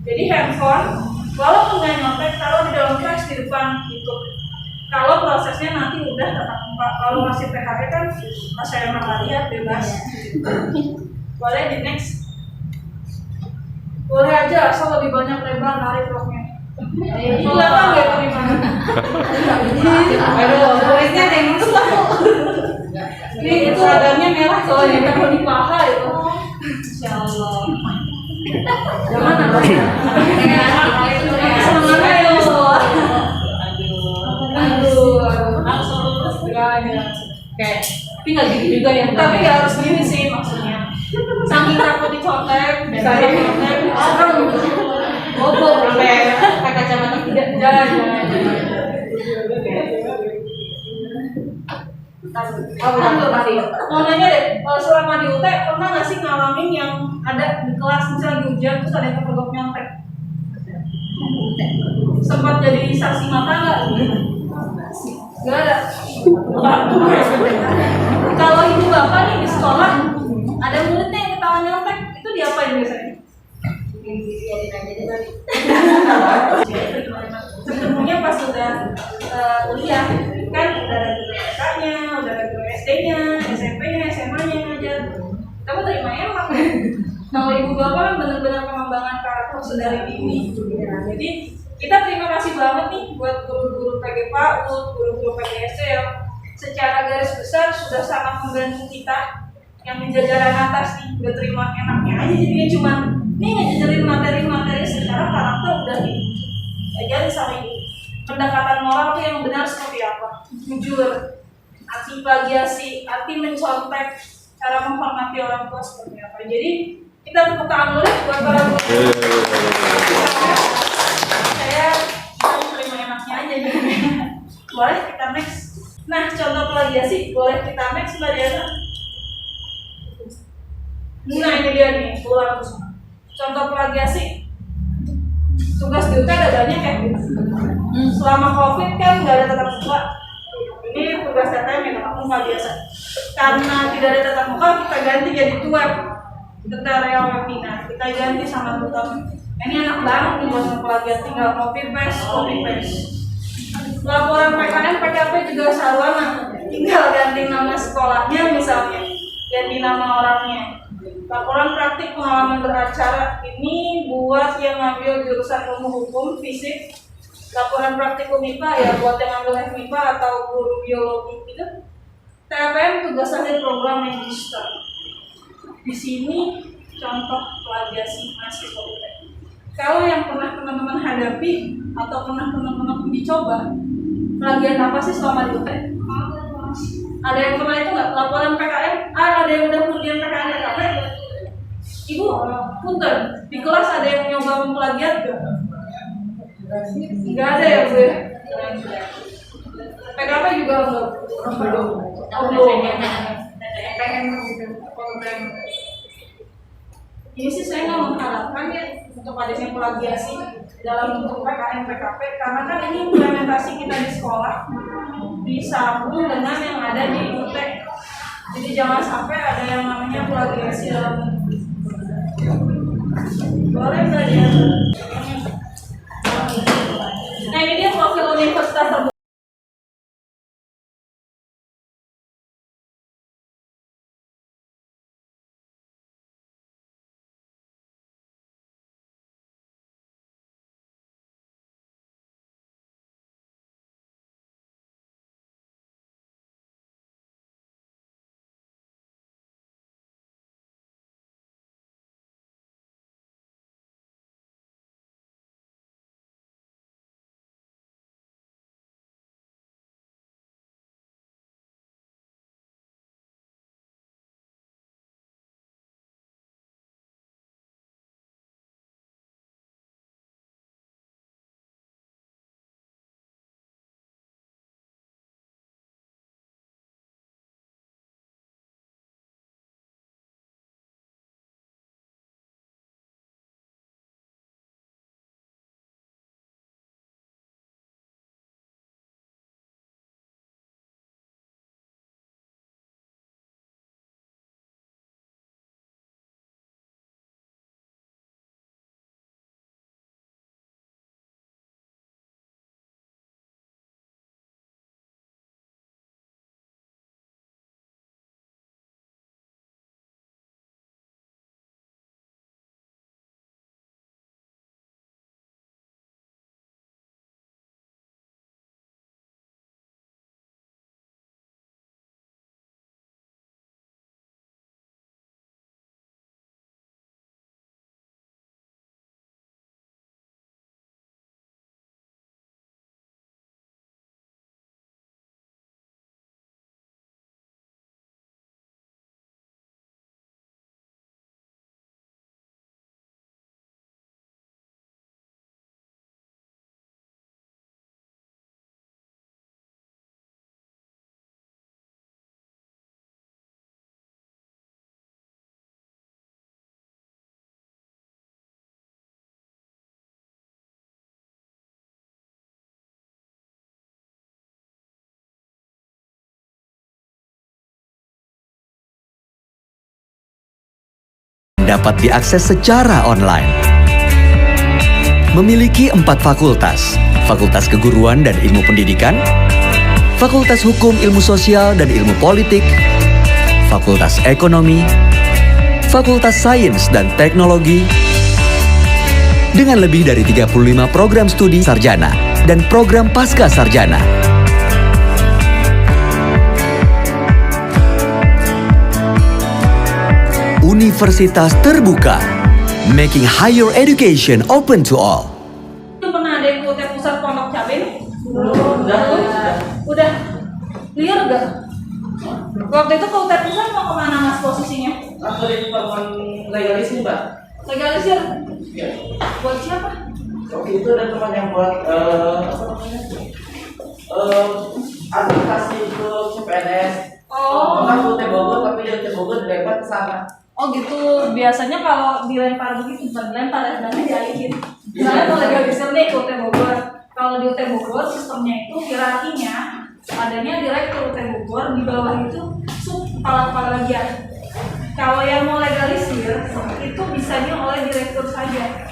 Jadi handphone walaupun nggak nyontek taruh di dalam tas di depan itu. Kalau prosesnya nanti udah tatap muka, kalau masih PHP kan pas saya nggak lihat bebas. Boleh di next. Boleh aja asal lebih banyak lebar narik roknya. Kelihatan nggak itu di mana? Aduh, kulisnya ada yang nusuk aku. Ini itu adanya merah soalnya kalau di paha itu. Insya Allah. Jangan apa? Semangat ayo. Aduh, Langsung lulus. Oke, tapi nggak gitu juga ya. tapi nggak harus gini sih maksudnya. Saking takut dicontek, saya contek, Bobo sampai pakai kacamata tidak. jangan. Mau nanya deh, selama di UT pernah nggak sih ngalamin yang ada di kelas misalnya di ujian terus ada yang kepergok nyontek? Sempat jadi saksi mata nggak? Nggak ada. Kalau ibu bapak nih di sekolah ada muridnya yang ketahuan nyontek, itu diapain biasanya? Ketemunya pas sudah kuliah kan udah ada guru TK-nya, udah ada guru SD-nya, SMP-nya, SMA-nya yang ngajar. Kamu terima emak ya? Kalau ibu bapak kan benar-benar pengembangan karakter sedari dini. Jadi kita terima kasih banget nih buat guru-guru PG PAUD, guru-guru PGSD yang secara garis besar sudah sangat membantu kita yang di jajaran atas nih, udah terima enaknya aja jadinya cuma nih ngajarin materi-materi secara karakter udah diajarin sama ibu. Pendekatan moral tuh yang benar seperti apa? Jujur, anti plagiasi, anti mencontek, cara menghormati orang tua seperti apa. Jadi kita tepuk tangan dulu buat para guru. Saya terima enaknya aja gitu. Boleh kita next. Nah contoh plagiasi boleh kita next Mbak Diana. Nah ini dia nih, pulang semua. Contoh plagiasi, tugas di UT ada banyak ya. Selama COVID kan nggak ada tatap muka. Ini tugas TTM ya, tatap muka biasa. Karena tidak ada tatap muka, kita ganti jadi web. Tutorial webinar, kita ganti sama tutor. Ini enak banget nih buat plagiat, tinggal copy paste. Laporan PKN, PKP juga sarwana. Tinggal ganti nama sekolahnya misalnya, ganti nama orangnya. Laporan praktik pengalaman beracara ini buat yang ngambil jurusan ilmu hukum, fisik. Laporan praktikum IPA ya buat yang ngambil FMIPA atau guru biologi gitu. TPM tugas akhir program magister. Di sini contoh plagiasi mahasiswa UT. Kalau yang pernah teman-teman hadapi atau pernah teman-teman dicoba, plagiat apa sih selama di UT? Ada yang pernah itu nggak? Laporan PKN? Ada yang udah kemudian PKN apa? Ibu, punten, di kelas ada yang nyoba memplagiat gak? Nggak ada ya Bu ya? PKP juga enggak? Ini sih saya nggak mengharapkan ya untuk adanya plagiasi dalam bentuk PKN PKP karena kan ini implementasi kita di sekolah disambung dengan yang ada di UT. Jadi jangan sampai ada yang namanya plagiasi dalam bentuk. Boleh belajar. Nah ini dia profil universitas terbuka. dapat diakses secara online. Memiliki 4 fakultas, Fakultas Keguruan dan Ilmu Pendidikan, Fakultas Hukum Ilmu Sosial dan Ilmu Politik, Fakultas Ekonomi, Fakultas Sains dan Teknologi, dengan lebih dari 35 program studi sarjana dan program pasca sarjana. Universitas terbuka, making higher education open to all. Pernah ada yang ke UT Pusat Pondok Cabe nih? Udah clear gak? Waktu itu ke UT Pusat mau kemana mas posisinya? Aku di departemen legalis nih, Mbak. Legalisir? Iya. Buat siapa? Waktu itu ada teman yang buat apa namanya? Advokasi untuk CPNS. Oh. Bukan UT Bogor, tapi di UT Bogor dilempar ke sana. Oh gitu, biasanya kalau dilempar begitu, bukan dilempar ya, sebenarnya dialihin. Misalnya kalau legalisir nih ke UT Bogor, kalau di UT Bogor sistemnya itu hierarkinya adanya direktur UT Bogor, di bawah itu sub kepala-kepala bagian. Kalau yang mau legalisir, itu bisanya oleh direktur saja.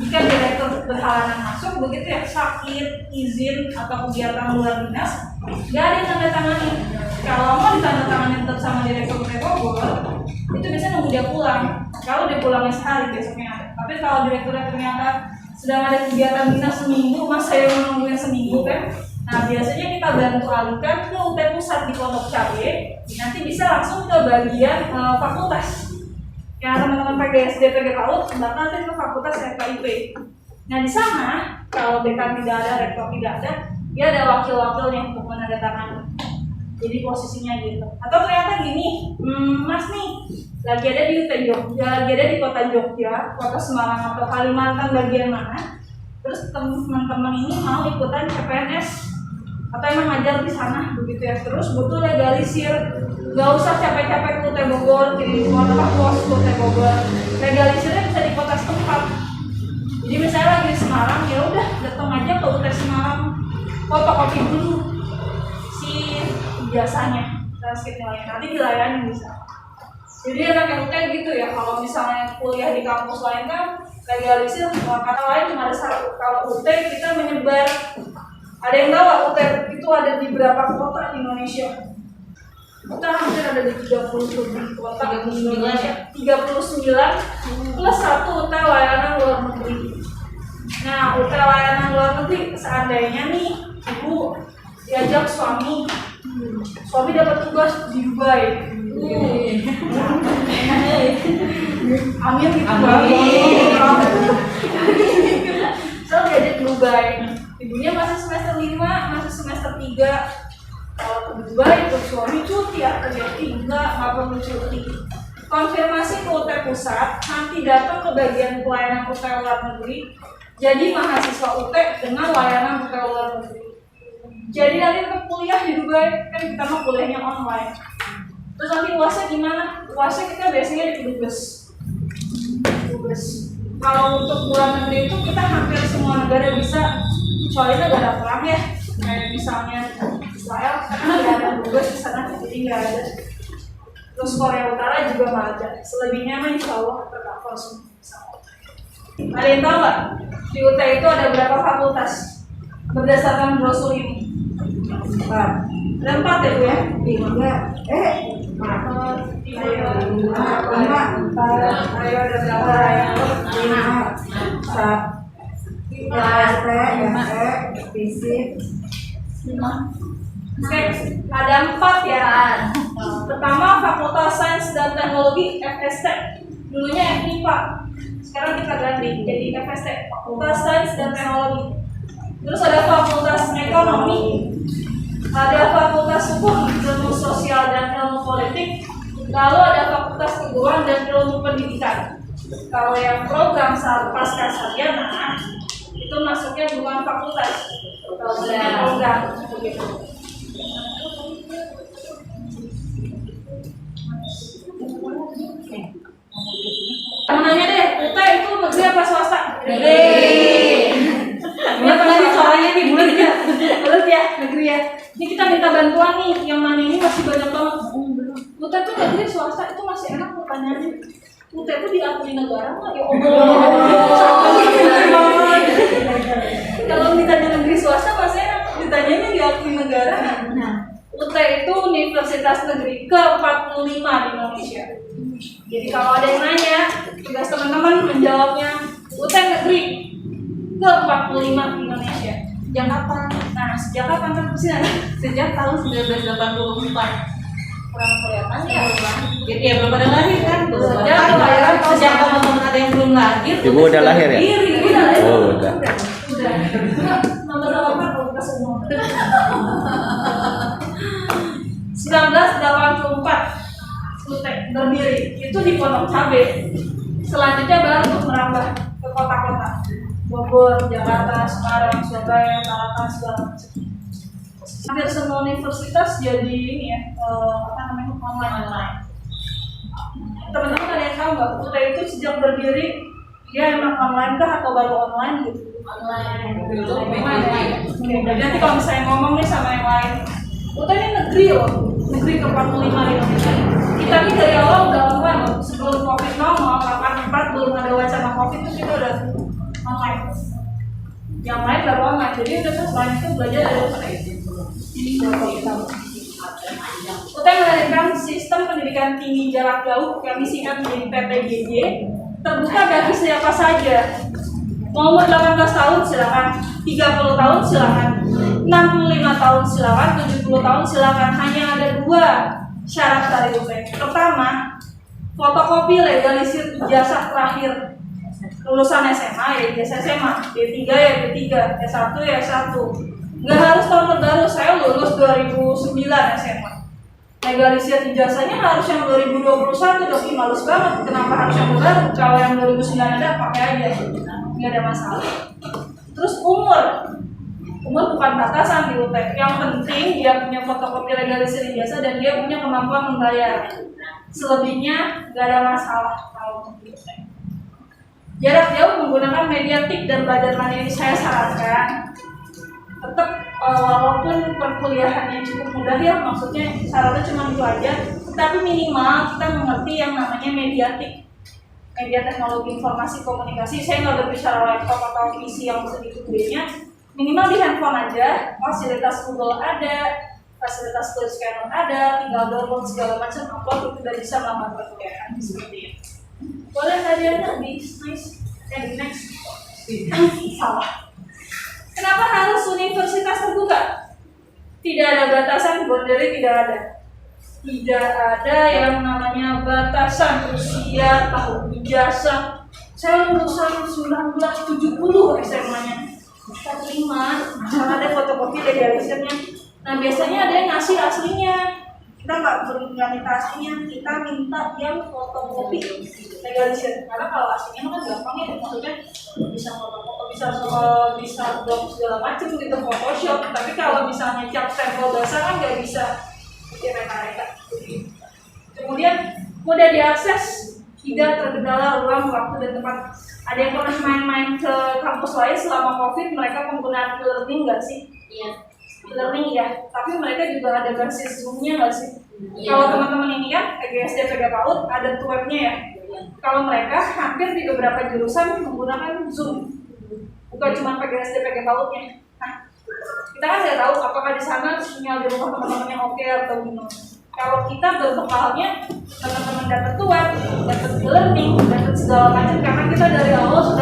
Jika direktur berhalangan masuk, begitu ya sakit, izin, atau kegiatan luar dinas, nggak ada yang tanda tangani. Kalau mau ditandatangani tetap sama direktur UT Bogor, itu biasanya nunggu dia pulang. Kalau dia pulangnya sehari, besoknya ada. Tapi kalau direkturnya ternyata sedang ada kegiatan dinas seminggu, masa saya menunggunya seminggu kan? Nah biasanya kita bantu alihkan ke UT Pusat di Pondok Cabe, nanti bisa langsung ke bagian fakultas. Ya teman-teman PGSD, PGPAUD, bahkan nanti ke fakultas FKIP. Nah di sana, kalau dekan tidak ada, rektor tidak ada, dia ada wakil-wakilnya untuk menandatangani. Jadi posisinya gitu. Atau ternyata gini, mas nih lagi ada di UT Jogja, lagi ada di kota Jogja, kota Semarang atau Kalimantan bagian mana, terus teman-teman ini mau ikutan CPNS atau emang ngajar di sana begitu ya, terus butuh legalisir, nggak usah capek-capek ke UT Bogor, kirim semua pos ke UT Bogor, legalisirnya bisa di kota setempat. Jadi misalnya lagi di Semarang, ya udah datang aja ke UT Semarang, fotokopi dulu si ijazahnya, transkrip nilainya, nanti dilayani bisa. Jadi anak UT gitu ya, kalau misalnya kuliah di kampus lain kan legalisir, kata lain cuma ada satu. Kalau UT kita menyebar. Ada yang tahu UT itu ada di berapa kota di Indonesia? Kita hampir ada di 30 lebih kota di Indonesia. 39 plus 1 UT layanan luar negeri. Nah, UT layanan luar negeri seandainya nih ibu diajak suami dapat tugas di Dubai. Amin gitu. So diajak ke Dubai. Ibunya masih semester 5, masih semester 3. Kalau ke Dubai itu suami cuti atau dia tinggal, nggak perlu cuti. Konfirmasi ke UT Pusat, nanti datang ke bagian pelayanan UT luar negeri. Jadi mahasiswa UT dengan layanan UT luar negeri. Jadi nanti untuk kuliah di Dubai, kan kita mau kuliahnya online. Terus nanti UASnya gimana? UASnya kita biasanya di Dubes. Kalau untuk luar negeri itu kita hampir semua negara bisa, kecuali negara perang ya, kayak misalnya Israel, karena nggak ada Dubes di sana, jadi nggak ada. Terus Korea Utara juga nggak ada. Selebihnya mah insya Allah tercover semua. Ada yang tahu nggak? Di UT itu ada berapa fakultas? Berdasarkan brosur ini. Ada 4 ya Bu ya? 5. Ayo ada berapa ya? 5. Oke, ada 4 ya. Pertama Fakultas Sains dan Teknologi FST. Dulunya FIPA. Sekarang kita ganti jadi FST, Fakultas Sains dan Teknologi. Terus ada Fakultas Ekonomi, ada Fakultas Hukum, Ilmu Sosial dan Ilmu Politik, lalu ada Fakultas Keguruan dan Ilmu Pendidikan. Kalau yang program pasca sarjana itu masuknya bukan fakultas, kalau program begitu. Nanya deh, UT itu negeri apa swasta? Negeri. Ini suaranya nih bulat ya, negeri ya. Ini kita minta bantuan nih, yang mana ini masih banyak banget. UT itu negeri swasta itu masih enak pertanyaannya. UT itu diakui negara nggak? Ya kalau ditanya negeri swasta maksudnya ditanyanya diakui negara. UT itu universitas negeri ke-45 di Indonesia. Jadi kalau ada yang nanya, tugas teman-teman menjawabnya UT negeri ke-45 di Indonesia. Sejak kapan? Nah, sejak kapan kan sih? Sejak tahun 1984. Kurang kelihatan ya. Jadi ya belum ada lahir kan? Sejak teman-teman ada yang belum lahir. Ibu udah lahir ya? Ibu udah lahir. Oh, udah. Nomor berapa kalau kasih nomor? 1984 UT berdiri. Itu di Pondok Cabe. Selanjutnya baru merambah ke kota-kota. Bogor, Jakarta, Semarang, Surabaya, Tarakan, segala macam. Hampir semua universitas jadi ini ya, online. Teman-teman ada yang tahu nggak? UT itu sejak berdiri dia emang online kah atau baru online gitu? Online. Jadi nanti kalau misalnya ngomong nih sama yang lain, UT ini negeri loh, negeri ke-45 di Indonesia. Kita nih dari awal udah online loh, sebelum COVID normal, 84 belum ada wacana COVID itu kita udah online. Yang lain baru online, jadi universitas lain itu belajar dari UT. UT melahirkan sistem pendidikan tinggi jarak jauh, kami singkat menjadi PTGJ, terbuka bagi siapa saja. Mau umur 18 tahun silakan, 30 tahun silakan, 65 tahun silakan, 70 tahun silakan. Hanya ada 2 syarat dari UT. Pertama, fotokopi legalisir ijazah terakhir lulusan SMA ya ijazah SMA, D3 ya D3, S1 ya S1. Nggak harus tahun terbaru, saya lulus 2009 SMA. Legalisir ijazahnya harus yang 2021, tapi males banget. Kenapa harus yang terbaru? Kalau yang 2009 ada, pakai aja. Nggak ada masalah. Terus umur bukan batasan di UT. Yang penting dia punya fotokopi legalisir ijazah dan dia punya kemampuan membayar. Selebihnya nggak ada masalah kalau di UT. Jarak jauh menggunakan media TIK dan belajar mandiri saya sarankan. Tetap walaupun perkuliahannya cukup mudah ya, maksudnya syaratnya cuma itu aja, tapi minimal kita mengerti yang namanya media TIK, media teknologi informasi komunikasi. Saya nggak berbicara laptop atau PC yang sedikit gedenya, minimal di handphone aja, fasilitas Google ada, fasilitas cloud scanner ada, tinggal download segala macam, upload itu udah bisa melakukan perkuliahan seperti itu. Boleh tadi ada di next salah. Kenapa harus universitas terbuka? Tidak ada batasan, boundary tidak ada. Tidak ada yang namanya batasan usia, tahun ijazah. Saya lulusan 1970 SMA-nya. Kita terima, misalnya ada fotokopi legalisirnya. Nah biasanya ada yang ngasih aslinya. Kita nggak minta aslinya, kita minta yang fotokopi legalisir. Karena kalau aslinya kan gampang ya, maksudnya bisa fotokopi, bisa blog segala macam gitu, Photoshop. Tapi kalau misalnya cap stempel basah kan nggak bisa pakai reka-reka. Kemudian mudah diakses, tidak terkendala ruang, waktu dan tempat. Ada yang pernah main-main ke kampus lain selama COVID, mereka menggunakan e-learning nggak sih? Iya. E-learning ya, tapi mereka juga ada basis Zoom-nya nggak sih? Iya. Kalau teman-teman ini kan PGSD, PG PAUD ada webnya ya. Kalau mereka hampir di beberapa jurusan menggunakan Zoom, bukan cuma PGSD, PG PAUD-nya. Nah, kita kan nggak tahu apakah di sana sinyal di rumah teman-teman yang oke atau gimana. Kalau kita berbekalnya teman-teman dapat web, dapat e-learning, dapat segala macam, karena kita dari awal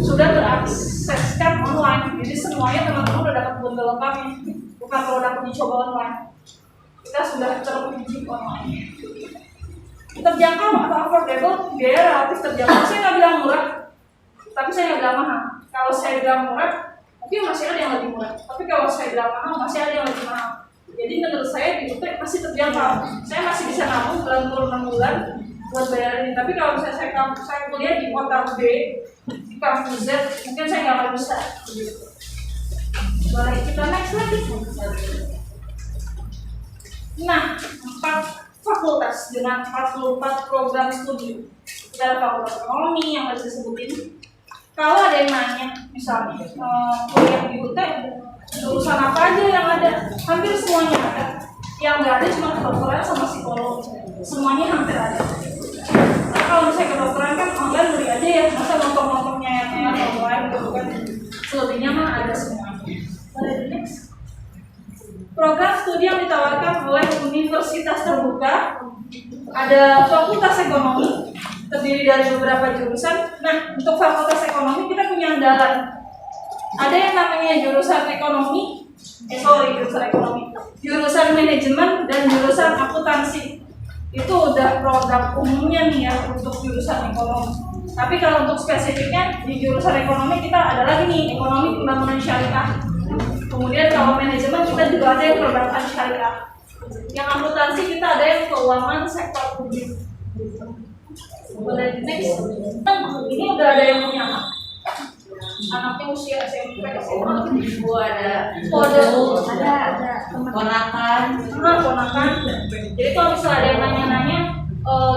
sudah terakseskan online. Jadi semuanya teman-teman udah dapat bundle lengkapnya, bukan produk uji coba online. Kita sudah teruji online. Terjangkau atau affordable, biaya relatif terjangkau. Saya nggak bilang murah, tapi saya nggak bilang mahal. Kalau saya bilang murah, mungkin masih ada yang lebih murah. Tapi kalau saya bilang mahal, masih ada yang lebih mahal. Jadi menurut saya di UT masih terjangkau. Saya masih bisa nabung 96 bulan buat bayarin. Tapi kalau misalnya saya kuliah di kota B, di kampus Z, mungkin saya nggak akan bisa. Boleh kita next lagi. Nah, 4 fakultas dengan 44 program studi. Kita ada fakultas ekonomi yang harus disebutin. Kalau ada yang nanya, misalnya kuliah di UT, jurusan apa aja yang ada? Hampir semuanya ada. Yang nggak ada cuma kedokteran sama psikologi. Semuanya hampir ada. Nah, kalau misalnya universitas terbuka, ada fakultas ekonomi, terdiri dari beberapa jurusan. Nah, untuk fakultas ekonomi kita punya andalan. Ada yang namanya jurusan jurusan manajemen dan jurusan akuntansi. Itu udah produk umumnya nih ya untuk jurusan ekonomi. Tapi kalau untuk spesifiknya di jurusan ekonomi kita ada lagi nih ekonomi pembangunan syariah. Kemudian kalau manajemen kita juga ada yang perbankan syariah. Yang akuntansi kita ada yang keuangan sektor publik. Boleh next. Ini udah ada yang punya anak. Anaknya usia SMP, SMA. Ada Ponakan. Jadi kalau misalnya ada yang nanya-nanya,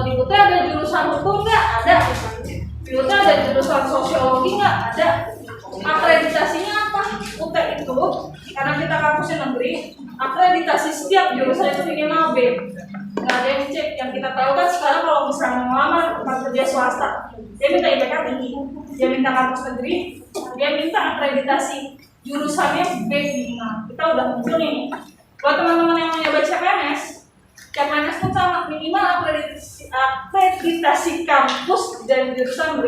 di UT ada jurusan hukum nggak? Ada. Di UT ada jurusan sosiologi nggak? Ada. Akreditasinya apa? UT itu, karena kita kampusnya negeri, akreditasi setiap jurusan itu minimal B. Nggak ada yang cek. Yang kita tahu kan sekarang kalau misalnya melamar tempat kerja swasta, dia minta IPK tinggi, dia minta kampus negeri, dia minta akreditasi jurusannya B minimal. Kita udah muncul nih. Buat teman-teman yang mau nyoba CPNS pun sama, minimal akreditasi kampus dan jurusan B.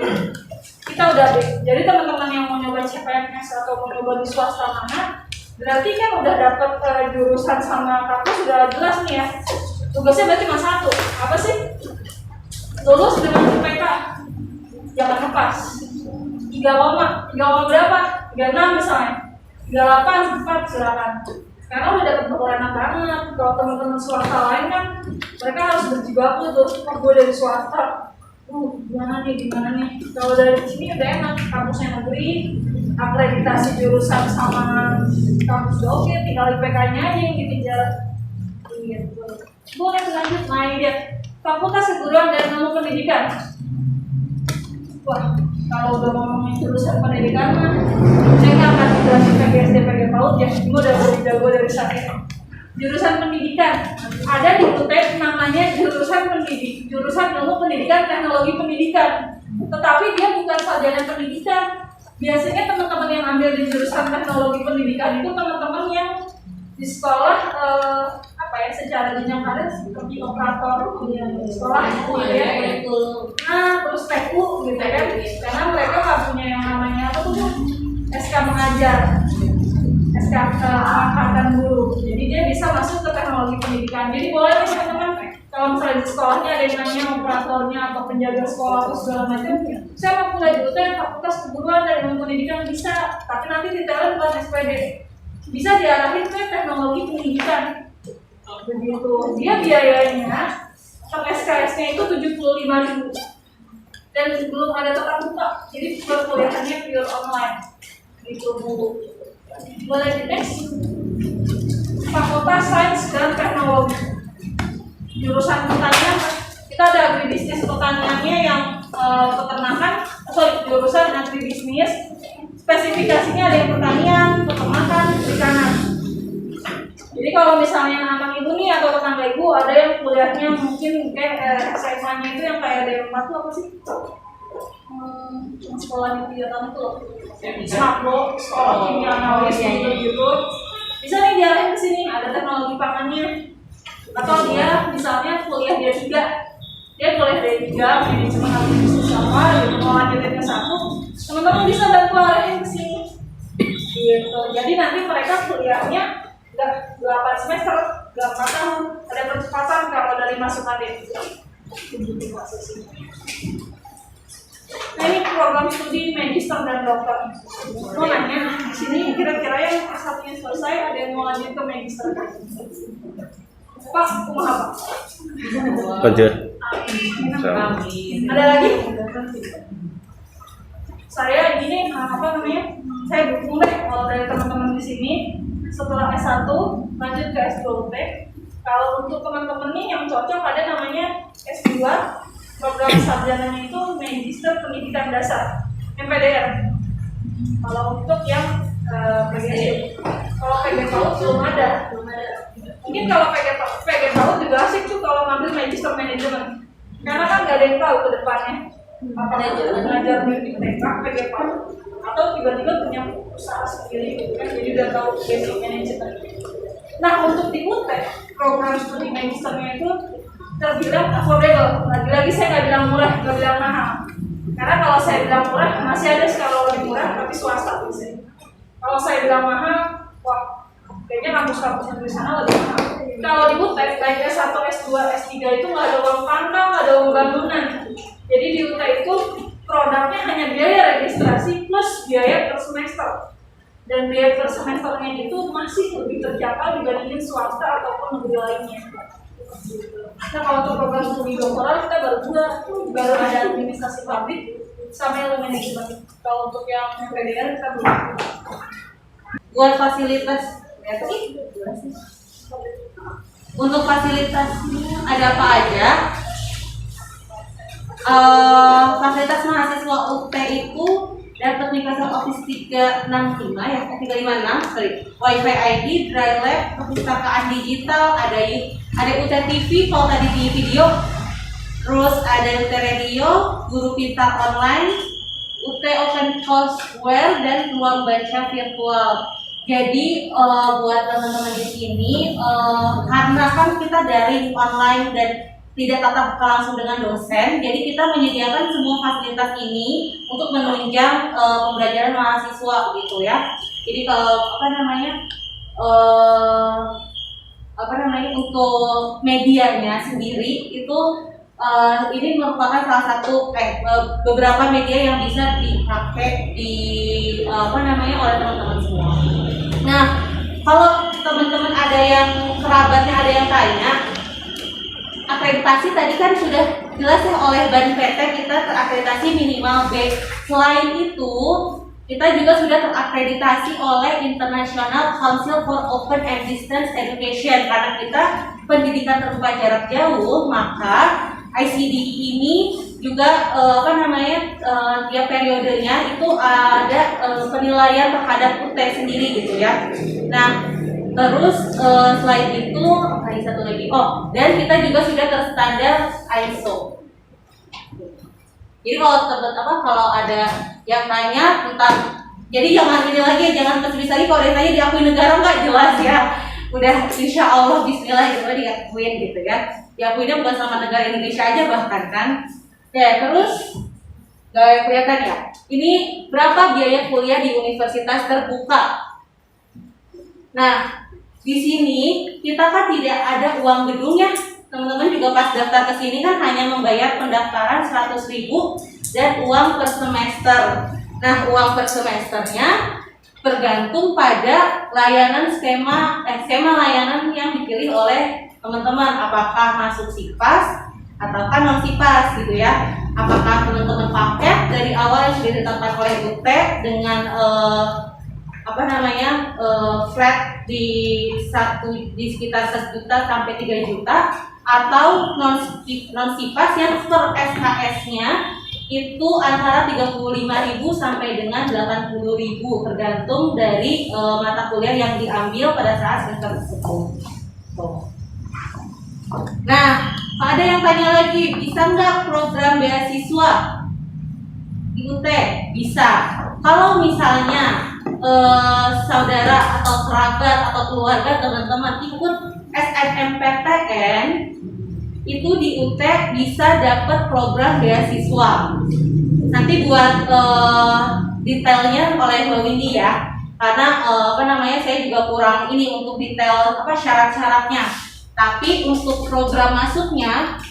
Kita udah B. Jadi teman-teman yang mau nyoba CPNS atau mau nyoba di swasta mana, berarti kan udah dapat jurusan sama kampus sudah jelas nih ya. Tugasnya berarti cuma satu, apa sih? Lulus dengan IPK, jangan lepas. 3 berapa? 36 misalnya, 38, 4 silakan. Karena udah dapat bekal enak banget. Kalau teman-teman swasta lain kan, mereka harus berjibaku tuh. Gue dari swasta, gimana nih? Kalau dari sini udah enak, kampusnya negeri, akreditasi jurusan sama kampus oke, tinggal IPK-nya aja yang dikejar. Gitu. Boleh lanjut, nah ini dia Fakultas Keguruan dan Ilmu Pendidikan. Wah, kalau udah ngomongin jurusan pendidikan mah, saya nggak akan jelasin PGSD, PG PAUD ya, ini udah jago dari saya. Jurusan pendidikan ada di UT namanya jurusan Ilmu Pendidikan Teknologi Pendidikan. Tetapi dia bukan sarjana pendidikan. Biasanya teman-teman yang ambil di jurusan Teknologi Pendidikan itu teman-teman yang di sekolah secara jenjang karir seperti operator sekolah ya, terus TU gitu kan, karena mereka nggak punya yang namanya apa tuh SK mengajar, SK angkatan guru, jadi dia bisa masuk ke teknologi pendidikan. Jadi boleh nih teman-teman, kalau misalnya di sekolahnya ada yang nanya operatornya atau penjaga sekolah atau segala macam, saya mau kuliah di UT Fakultas Keguruan dan Ilmu Pendidikan bisa, tapi nanti detailnya bukan SPD, bisa diarahin ke teknologi pendidikan. Begitu. Dia biayanya per SKS-nya itu 75.000 dan belum ada tatap muka, jadi perkuliahannya pure online. Gitu Bu. Boleh di next. Fakultas Sains dan Teknologi. Jurusan pertanian, kita ada agribisnis pertaniannya yang peternakan, jurusan agribisnis. Spesifikasinya ada yang pertanian, peternakan, perikanan. Jadi kalau misalnya anak ibu nih atau tetangga ibu ada yang kuliahnya mungkin kayak SMA-nya itu yang kayak D4 itu apa sih? Sekolah di Vietnam itu loh. Smaplo, sekolah kimia analis gitu. Bisa nih diarahin ke sini, ada teknologi pangannya. Atau dia misalnya kuliah D3. Dia kuliah D3, manajemen bisnis apa, gitu, mau lanjutin ke 1. Teman-teman bisa bantu arahin ke sini. Gitu. Jadi nanti mereka kuliahnya 8 semester, 8 tahun, ada percepatan kalau dari masukan D3. Nah ini program studi magister dan dokter. Mau nanya, di sini kira-kira yang S1-nya selesai ada yang mau lanjut ke magister? Pak, kumaha Pak? Lanjut. Ada lagi? Saya gini, saya dukung deh kalau dari teman-teman di sini. Setelah S1 lanjut ke S2UT. Kalau untuk teman-teman nih yang cocok ada namanya S2, program sarjananya itu Magister Pendidikan Dasar, MPDR. Kalau untuk yang PGSD, kalau PG PAUD belum ada. Mungkin kalau PG PAUD juga asik tuh kalau ngambil Magister Manajemen, karena kan nggak ada yang tahu ke depannya. Apakah belajar di TK, PG PAUD, atau tiba-tiba punya usaha sendiri gitu kan, jadi udah tahu basic manajemen. Nah, untuk di UT, program studi magisternya itu terbilang affordable. Lagi-lagi saya nggak bilang murah, nggak bilang mahal. Karena kalau saya bilang murah, masih ada skala lebih murah, tapi swasta biasanya. Kalau saya bilang mahal, wah, kayaknya kampus-kampus yang di sana lebih mahal. Kalau di UT, baik S1, S2, S3 itu nggak ada uang pangkal, nggak ada uang bangunan. Jadi di UT itu produknya hanya biaya registrasi plus biaya per semester. Dan biaya per semesternya itu masih lebih terjangkau dibandingin swasta ataupun negeri lainnya. Nah, kalau untuk program studi doktoral kita baru ada administrasi publik sama elemen manajemen. Kalau untuk yang PDR kita belum. Buat fasilitas untuk fasilitas ada apa aja? Fasilitas mahasiswa UT itu dapat Microsoft Office 365 ya, 356, sorry, WiFi ID, Dry Lab, perpustakaan digital, ada UT TV kalau tadi di video, terus ada UT Radio, guru pintar online, UT Open Courseware, dan ruang baca virtual. Jadi buat teman-teman di sini, karena kan kita daring online dan tidak tatap muka langsung dengan dosen, jadi kita menyediakan semua fasilitas ini untuk menunjang pembelajaran mahasiswa gitu ya. Jadi kalau untuk medianya sendiri itu ini merupakan salah satu beberapa media yang bisa dipakai oleh teman-teman semua. Nah, kalau teman-teman ada yang kerabatnya ada yang tanya, akreditasi tadi kan sudah jelas ya oleh BAN-PT kita terakreditasi minimal B. Selain itu, kita juga sudah terakreditasi oleh International Council for Open and Distance Education. Karena kita pendidikan terbuka jarak jauh, maka ICDE ini juga tiap periodenya itu ada penilaian terhadap UT sendiri gitu ya. Nah, terus selain itu satu lagi, dan kita juga sudah terstandar ISO. Jadi kalau ada yang tanya tentang, jadi jangan ini lagi, jangan pesimis lagi kalau ditanya diakui negara nggak jelas ya. Udah insya Allah Bismillah gitu diakuin gitu ya. Diakuinnya bukan sama negara Indonesia aja bahkan kan. Ya terus gak kelihatan ya. Ini berapa biaya kuliah di universitas terbuka? Nah, di sini kita kan tidak ada uang gedungnya. Teman-teman juga pas daftar ke sini kan hanya membayar pendaftaran 100.000 dan uang per semester. Nah, uang per semesternya tergantung pada layanan skema layanan yang dipilih oleh teman-teman, apakah masuk SIPAS ataukah non SIPAS gitu ya. Apakah teman-teman paket dari awal yang sudah ditetapkan oleh UT dengan flat di sekitar 1 juta sampai 3 juta, atau non SIPAS yang per SKS-nya itu antara 35.000 sampai dengan 80.000 tergantung dari mata kuliah yang diambil pada saat semester tersebut. Nah, ada yang tanya lagi, bisa nggak program beasiswa di UT? Bisa. Kalau misalnya saudara atau kerabat atau keluarga teman-teman ikut SNMPTN, itu di UT bisa dapat program beasiswa. Nanti buat detailnya oleh Mbak Windy ya, karena saya juga kurang ini untuk detail syarat-syaratnya. Tapi untuk program masuknya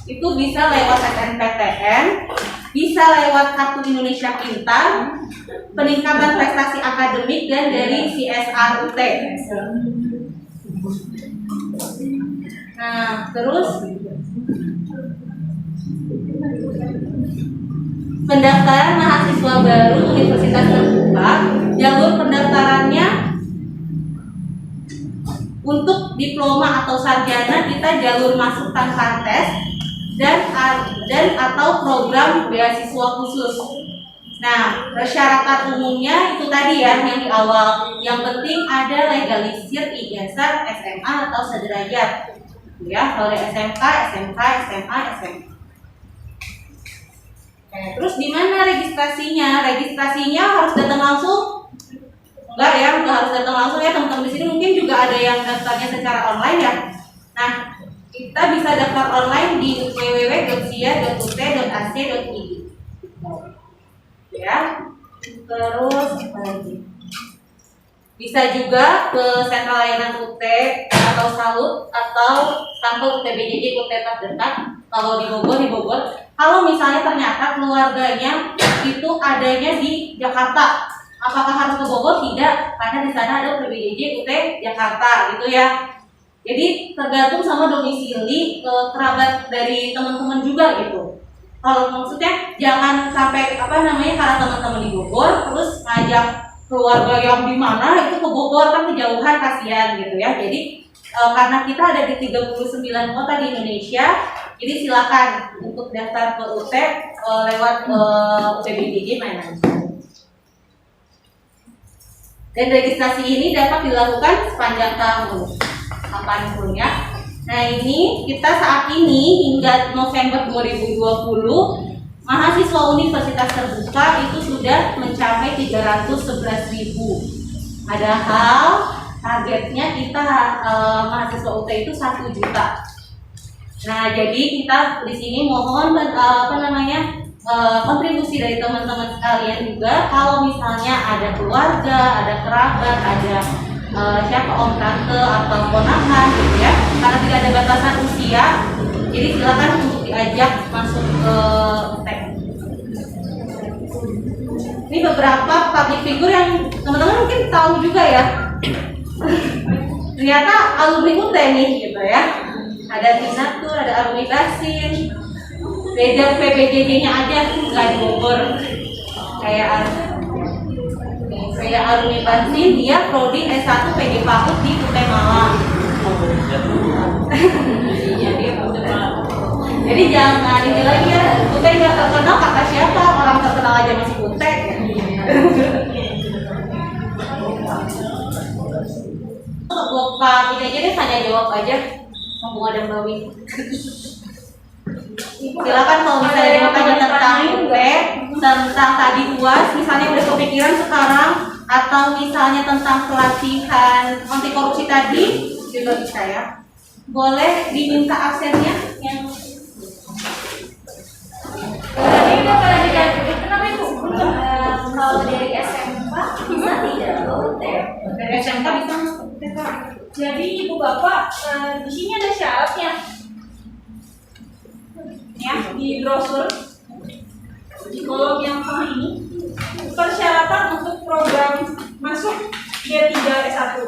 itu bisa lewat SNMPTN, bisa lewat Kartu Indonesia Pintar, peningkatan prestasi akademik, dan dari CSR UT. Nah, terus pendaftaran mahasiswa baru Universitas Terbuka, jalur pendaftarannya untuk diploma atau sarjana kita jalur masuk tanpa tes dan atau program beasiswa khusus. Nah, persyaratan umumnya itu tadi ya yang di awal. Yang penting ada legalisir ijazah SMA atau sederajat. Ya, kalau ada SMK, SMA. Terus di mana registrasinya? Registrasinya harus datang langsung Enggak ya, enggak harus datang langsung ya teman-teman. Di sini mungkin juga ada yang daftarnya secara online ya. Nah, kita bisa daftar online di www.sia.ut.ac.id. Ya. Terus apa lagi? Bisa juga ke Sentral Layanan UT atau Salut atau kantor UTBJJ UT terdekat. Kalau di Bogor. Kalau misalnya ternyata keluarganya itu adanya di Jakarta, apakah harus ke Bogor? Tidak, karena di sana ada UTBJJ UT Jakarta gitu ya. Jadi tergantung sama domisili kerabat dari teman-teman juga gitu. Kalau maksudnya jangan sampai karena teman-teman di Bogor terus ngajak keluarga yang di mana itu ke Bogor, kan kejauhan, kasihan gitu ya. Jadi karena kita ada di 39 kota di Indonesia, jadi silakan untuk daftar ke UT lewat UTBJJ mainan. Dan registrasi ini dapat dilakukan sepanjang tahun, kapanpun ya. Nah ini kita saat ini hingga November 2020 mahasiswa universitas terbuka itu sudah mencapai 311.000. Padahal targetnya kita mahasiswa UT itu 1 juta. Nah, jadi kita di sini mohon kontribusi dari teman-teman sekalian juga. Kalau misalnya ada keluarga, ada kerabat, ada siapa om tante atau ponakan gitu ya. Karena tidak ada batasan usia, jadi silakan untuk diajak masuk ke UT. Ini beberapa public figure yang teman-teman mungkin tahu juga ya. Ternyata alumni UT nih gitu ya. Ada Tinatur, ada alumni Basin. Beda PBJJ-nya aja nggak di Bogor. Kayak alumni Basin, dia prodi S1 PG Pakut di UT Malang. Jadi jangan ini lagi ya, UT nggak terkenal kata siapa, orang terkenal aja masih UT. Pak ini aja deh, tanya jawab aja, mumpung ada Mbak Wi. Silakan kalau misalnya mau tanya tentang UT, tentang tadi UAS, misalnya udah kepikiran sekarang, atau misalnya tentang pelatihan anti korupsi tadi juga bisa ya. Boleh diminta absennya yang Tadi udah pada dikasih, kenapa itu? Kalau dari SMK bisa tidak loh, dari SMK bisa. Jadi ibu bapak di sini ada syaratnya. Ya, di brosur psikolog yang tengah ini persyaratan untuk program masuk D3 S1.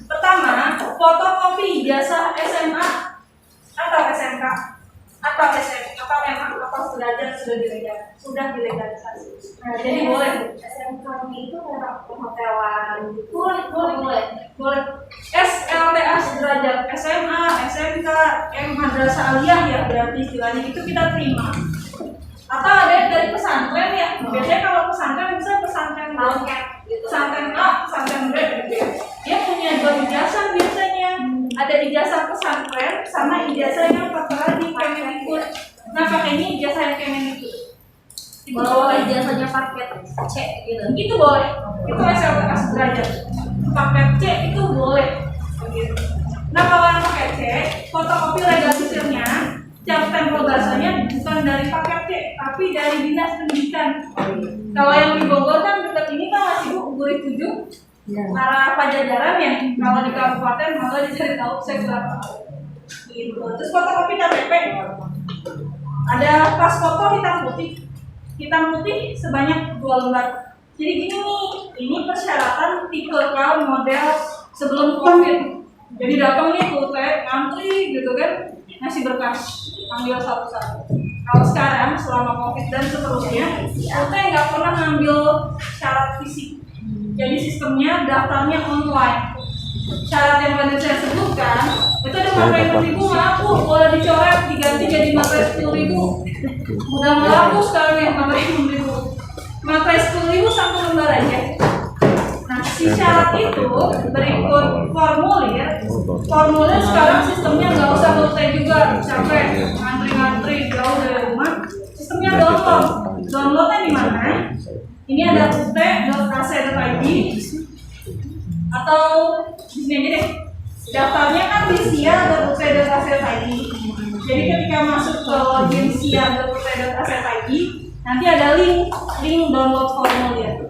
Pertama, fotokopi ijazah SMA atau SMK atau SM atau memang atau sederajat sudah dilegalisasi. Nah, jadi boleh SMK itu kayak perhotelan gitu. boleh SLTA sederajat SMA, SMK, madrasah aliyah ya berarti istilahnya itu kita terima. Atau ada dari pesantren ya. Biasanya kalau pesantren bisa pesantren pesantren A, pesantren B gitu ya. Dia punya 2 ijazah biasanya. Ada ijazah pesantren sama ijazah yang tertera di Kemendikbud. Nah, pakainya ijazah yang Kemendikbud. Kalau ijazahnya paket C gitu. Itu boleh. Itu SLTA sederajat. Paket C itu boleh. Nah, kalau yang paket C, fotokopi legal sisirnya, cap tempel bahasanya bukan dari paket C, tapi dari Dinas Pendidikan. Kalau yang di Bogor kan dekat ini kan masih Gurih 7. Arah Pajajaran ya, kalau di kabupaten malah dicari tahu saya kurang tahu. Gitu. Terus fotokopi KTP, ada pas foto hitam putih sebanyak 2 lembar. Jadi gini nih, ini persyaratan tipikal model sebelum COVID. Jadi datang nih ke UT, ngantri gitu kan, ngasih berkas, ambil satu-satu. Kalau sekarang selama COVID dan seterusnya, UT nggak pernah ngambil syarat fisik. Jadi sistemnya daftarnya online. Syarat yang tadi saya sebutkan itu ada materai 6.000 ngaku, boleh dicoret diganti jadi materai 10.000. Udah ngaku sekarang ya materai 6.000. Materai 10.000 satu lembar aja. Nah, si syarat itu berikut formulir. Formulir sekarang sistemnya nggak usah UT juga, capek ngantri-ngantri jauh dari rumah. Sistemnya download. Downloadnya di mana? Ini ada ut.ac.id atau di sini aja deh. Daftarnya kan di sia.up.ac.id. Jadi ketika masuk ke login sia.up.ac.id, nanti ada link download formulir.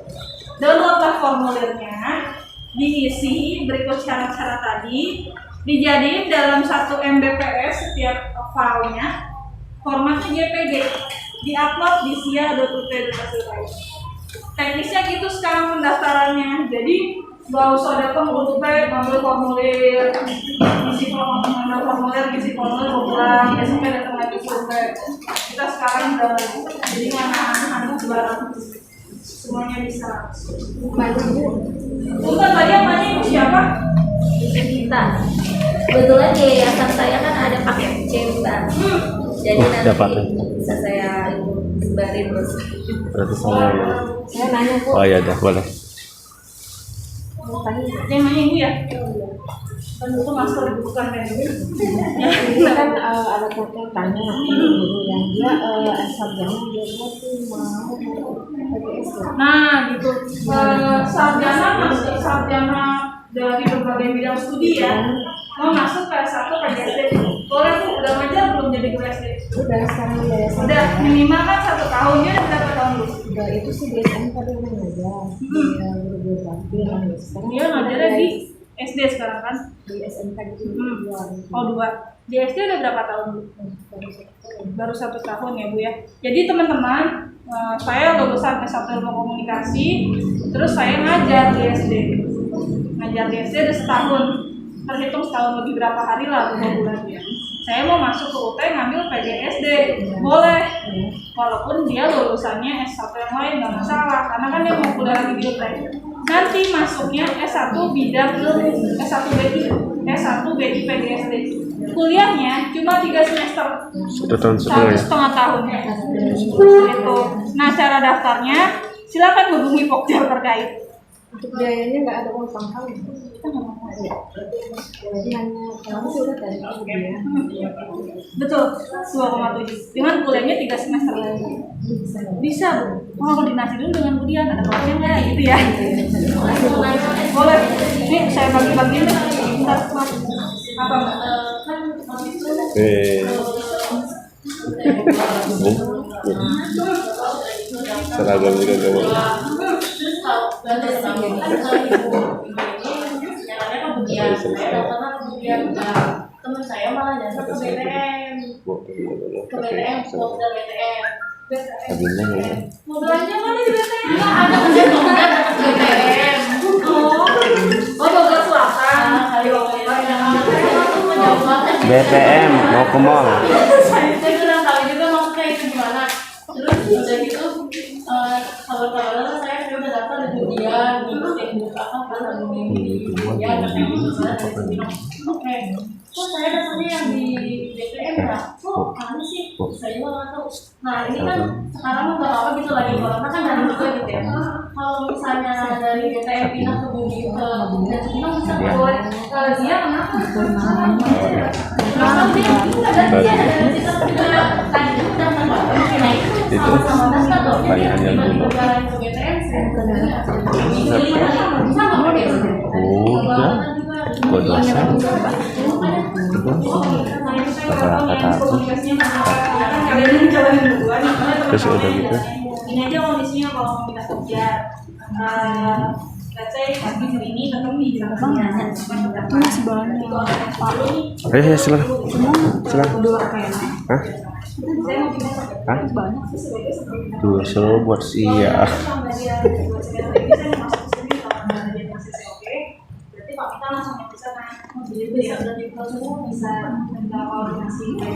Downloadlah formulirnya, diisi berikut syarat-syarat tadi, dijadiin dalam 1 Mbps setiap filenya, formatnya JPG, diupload di sia.up.ac.id. Teknisnya gitu sekarang pendaftarannya. Jadi nggak usah datang untuk ngambil formulir, isi formulir, pulang, besok datang lagi kita sekarang udah jadi mana barang semuanya bisa. Bukan tadi yang nanya ibu siapa? Kita kebetulan di yayasan saya kan ada paket C Mbak. Jadi nanti dapat. bisa saya sebarin terus. Berarti saya. Saya nanya Bu. Oh iya, dah boleh. Yang nanya ibu ya? Kan itu master bukan kan? Ini kan ada kakak tanya guru yang dia sarjana dia tuh mau PGS. Nah gitu, sarjana dari berbagai bidang studi ya, mau masuk ke S1 PGSD. Boleh tuh, udah ngajar belum jadi guru SD? Udah sekarang di yayasan. Udah minimal kan 1 tahun, dia udah berapa tahun dulu? Udah itu sih di SMK dia udah ngajar. Dia guru-guru kan. Sekarang Dia ngajarnya di SD sekarang kan? di SMK gitu. Oh 2. Di SD udah berapa tahun dulu? Baru 1 tahun ya Bu ya. Jadi teman-teman, saya lulusan S1 Ilmu Komunikasi, terus saya ngajar di SD. Ngajar di SD udah setahun, terhitung setahun lebih berapa hari lah, 2 bulan ya. Saya mau masuk ke UT ngambil PGSD, boleh. Walaupun dia lulusannya S1 yang lain nggak masalah, karena kan dia mau kuliah lagi di UT. Nanti masuknya S1 bidang ilmu, S1 BI PGSD. Kuliahnya cuma 3 semester, 1,5 tahun. Gitu. Nah cara daftarnya, silakan hubungi Pokja terkait. Untuk biayanya nggak ada uang pangkal. Kita nggak mau ya. Jadi hanya kalau sih udah tadi dia. Betul, 2,7. Dengan kuliahnya 3 semester lagi. Bisa Bu. Mau koordinasi dulu dengan Bu Dian, ada kelasnya nggak gitu ya? Boleh. Nih saya bagi-bagiin deh. Bentar, Mas. Apa Mbak? Kan waktu itu Seragam juga gak mau. terus kalau belajar sama kan lagi caranya kemudian saya datang kemudian teman saya malah jasa ke BTM Pokja BTM mau belanja mana di BTM nggak ada kerja Pokja ke BTM Oh, Bogor Selatan. BTM mau ke mall. Saya kurang tahu juga maksudnya itu gimana. Terus udah gitu kabar-kabarnya saya udah daftar di Kemudian ngikut teknik apa kan kemudian oke. Kok saya daftarnya yang di BTM ya? Kok mana sih? Saya juga nggak tahu. Nah ini kan sekarang udah apa gitu lagi corona kan dari juga gitu ya. Kalau misalnya dari BTM pindah ke Bumi ke Cina bisa boleh dia kenapa? Kenapa dia ada tadi udah Itu pertanyaan yang dulu. Udah, gua dosen. Kata-kata aku. Terus udah gitu. Ini aja kondisinya kalau mau kita kerja. Let's say di sini ketemu di Jakarta. Masih banyak. Ayo silakan. Silakan. Hah? Hah? Tuh, selalu buat iya. Berarti kalau kita langsung bisa kan, bisa dari semua bisa kita koordinasi kayak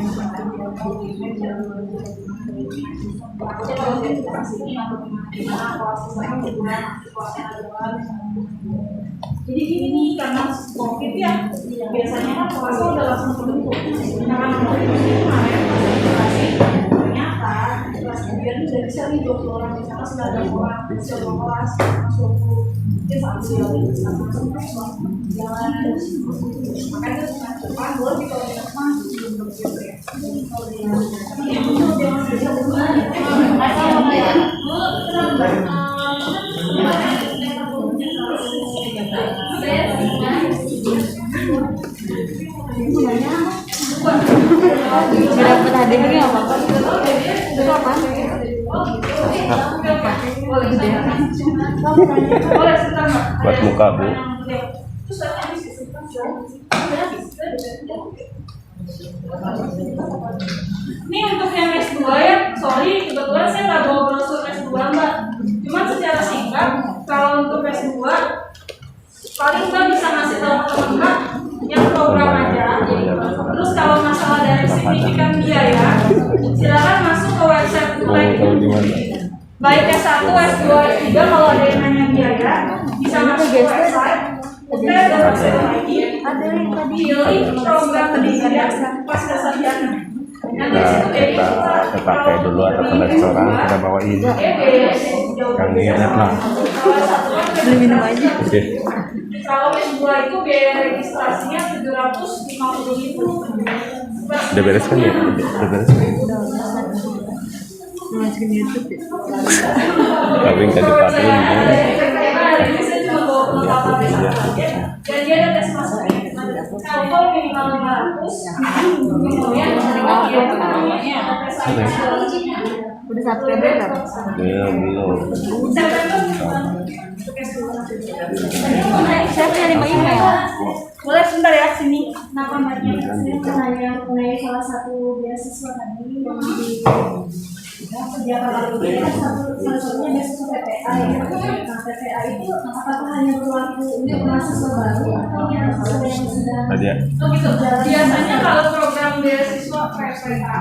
jadi gini karena COVID ya, biasanya kan puasa udah langsung terbentuk. Karena ternyata kelas kemudian udah bisa nih 20 orang, misalnya sudah ada orang, bisa 2 kelas, masuk 20. Dia sama jalan makanya dengan depan boleh dikoordinasi masuk Nggak dapet hadiahnya nggak apa-apa. Itu apa? Boleh sebentar Mbak. Buat muka, Bu. Ini untuk yang S2 ya, sorry kebetulan saya nggak bawa brosur S2 Mbak. Cuman secara singkat, kalau untuk S2 paling Mbak bisa ngasih tahu ke teman-teman yang program aja. Terus kalau masalah dari signifikan biaya, silakan masuk ke website UTEK. Baik S1, S2, S3 kalau ada yang nanya biaya, bisa masuk ke website UTEK.ac.id. Pilih program pendidikan pasca sarjana. Nanti di situ Kita pakai dulu atau ke restoran kita bawain. Yang diingat lah. Beli minum aja. Oke. Kalau S2 itu biaya registrasinya 750.000. Udah beres kan ya? Udah beres kan? Masukin YouTube ya. Tapi nggak dipakai Ini saya cuma bawa perlengkapan aja. Dan dia ada tes masuknya. Kalau minimal 500, kemudian Udah September berapa? belum. Saya punya 5 email. Boleh sebentar ya sini. Nama Mbaknya saya menanya mengenai salah satu beasiswa tadi yang disediakan oleh UGM, salah satunya beasiswa PPA ya. Nah PPA itu apakah hanya berlaku untuk mahasiswa baru atau mahasiswa yang sudah Tadi ya. Oh gitu. Biasanya kalau program beasiswa PPA,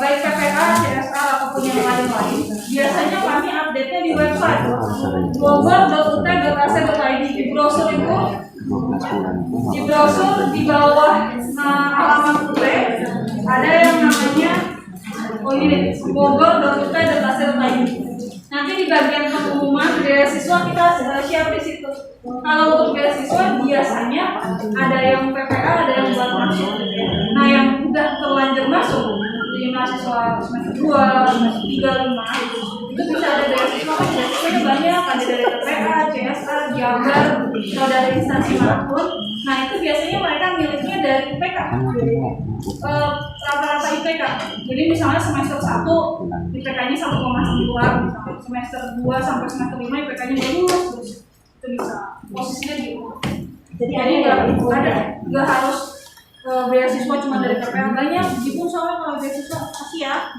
baik PPA, CSR ataupun yang lain-lain, biasanya kami update-nya di website bogor.ut.ac.id. Di brosur itu, di brosur di bawah halaman UT ada yang namanya bogor.ut.ac.id. Nanti di bagian pengumuman beasiswa kita share di situ. Kalau untuk beasiswa biasanya ada yang PPA, ada yang buat masuk. Nah yang udah terlanjur masuk di mahasiswa semester 2, semester 3, 5 itu bisa ada beasiswa. Beasiswanya banyak, ada dari PPA, CSR, Jabar, atau dari instansi manapun. Nah itu biasanya mereka miliknya dari IPK. Rata-rata IPK. Jadi misalnya semester 1 IPK-nya 1,9, semester 2 sampai semester 5 IPK-nya bagus terus. Itu bisa posisinya gitu. Jadi nggak harus beasiswa cuma dari PPA, banyak meskipun soalnya kalau beasiswa Asia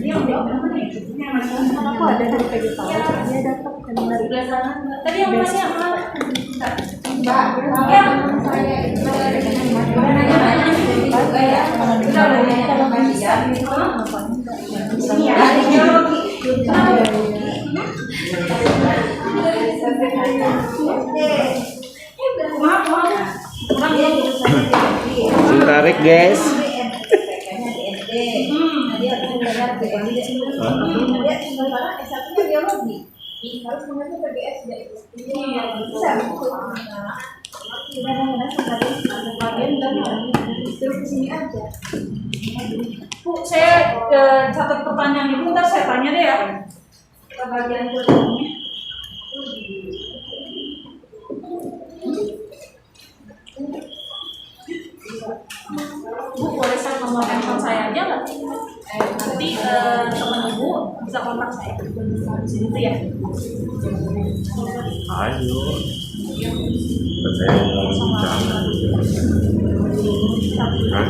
ini yang mana ya? Ini yang mana? Aku ada dari PG Tahu, dia dapat kan dari Tadi yang mana? Tarik guys. Harus mengacu PBS dari bisa bagian dan terus kesini aja. Bu, saya catat pertanyaan ibu, ntar saya tanya deh ya ke bagian kurikulumnya. Bu, boleh saya nomor handphone saya aja nggak? Nanti teman ibu bisa kontak saya di sini tuh ya. Ayo. Saya lagi bicara. Hah?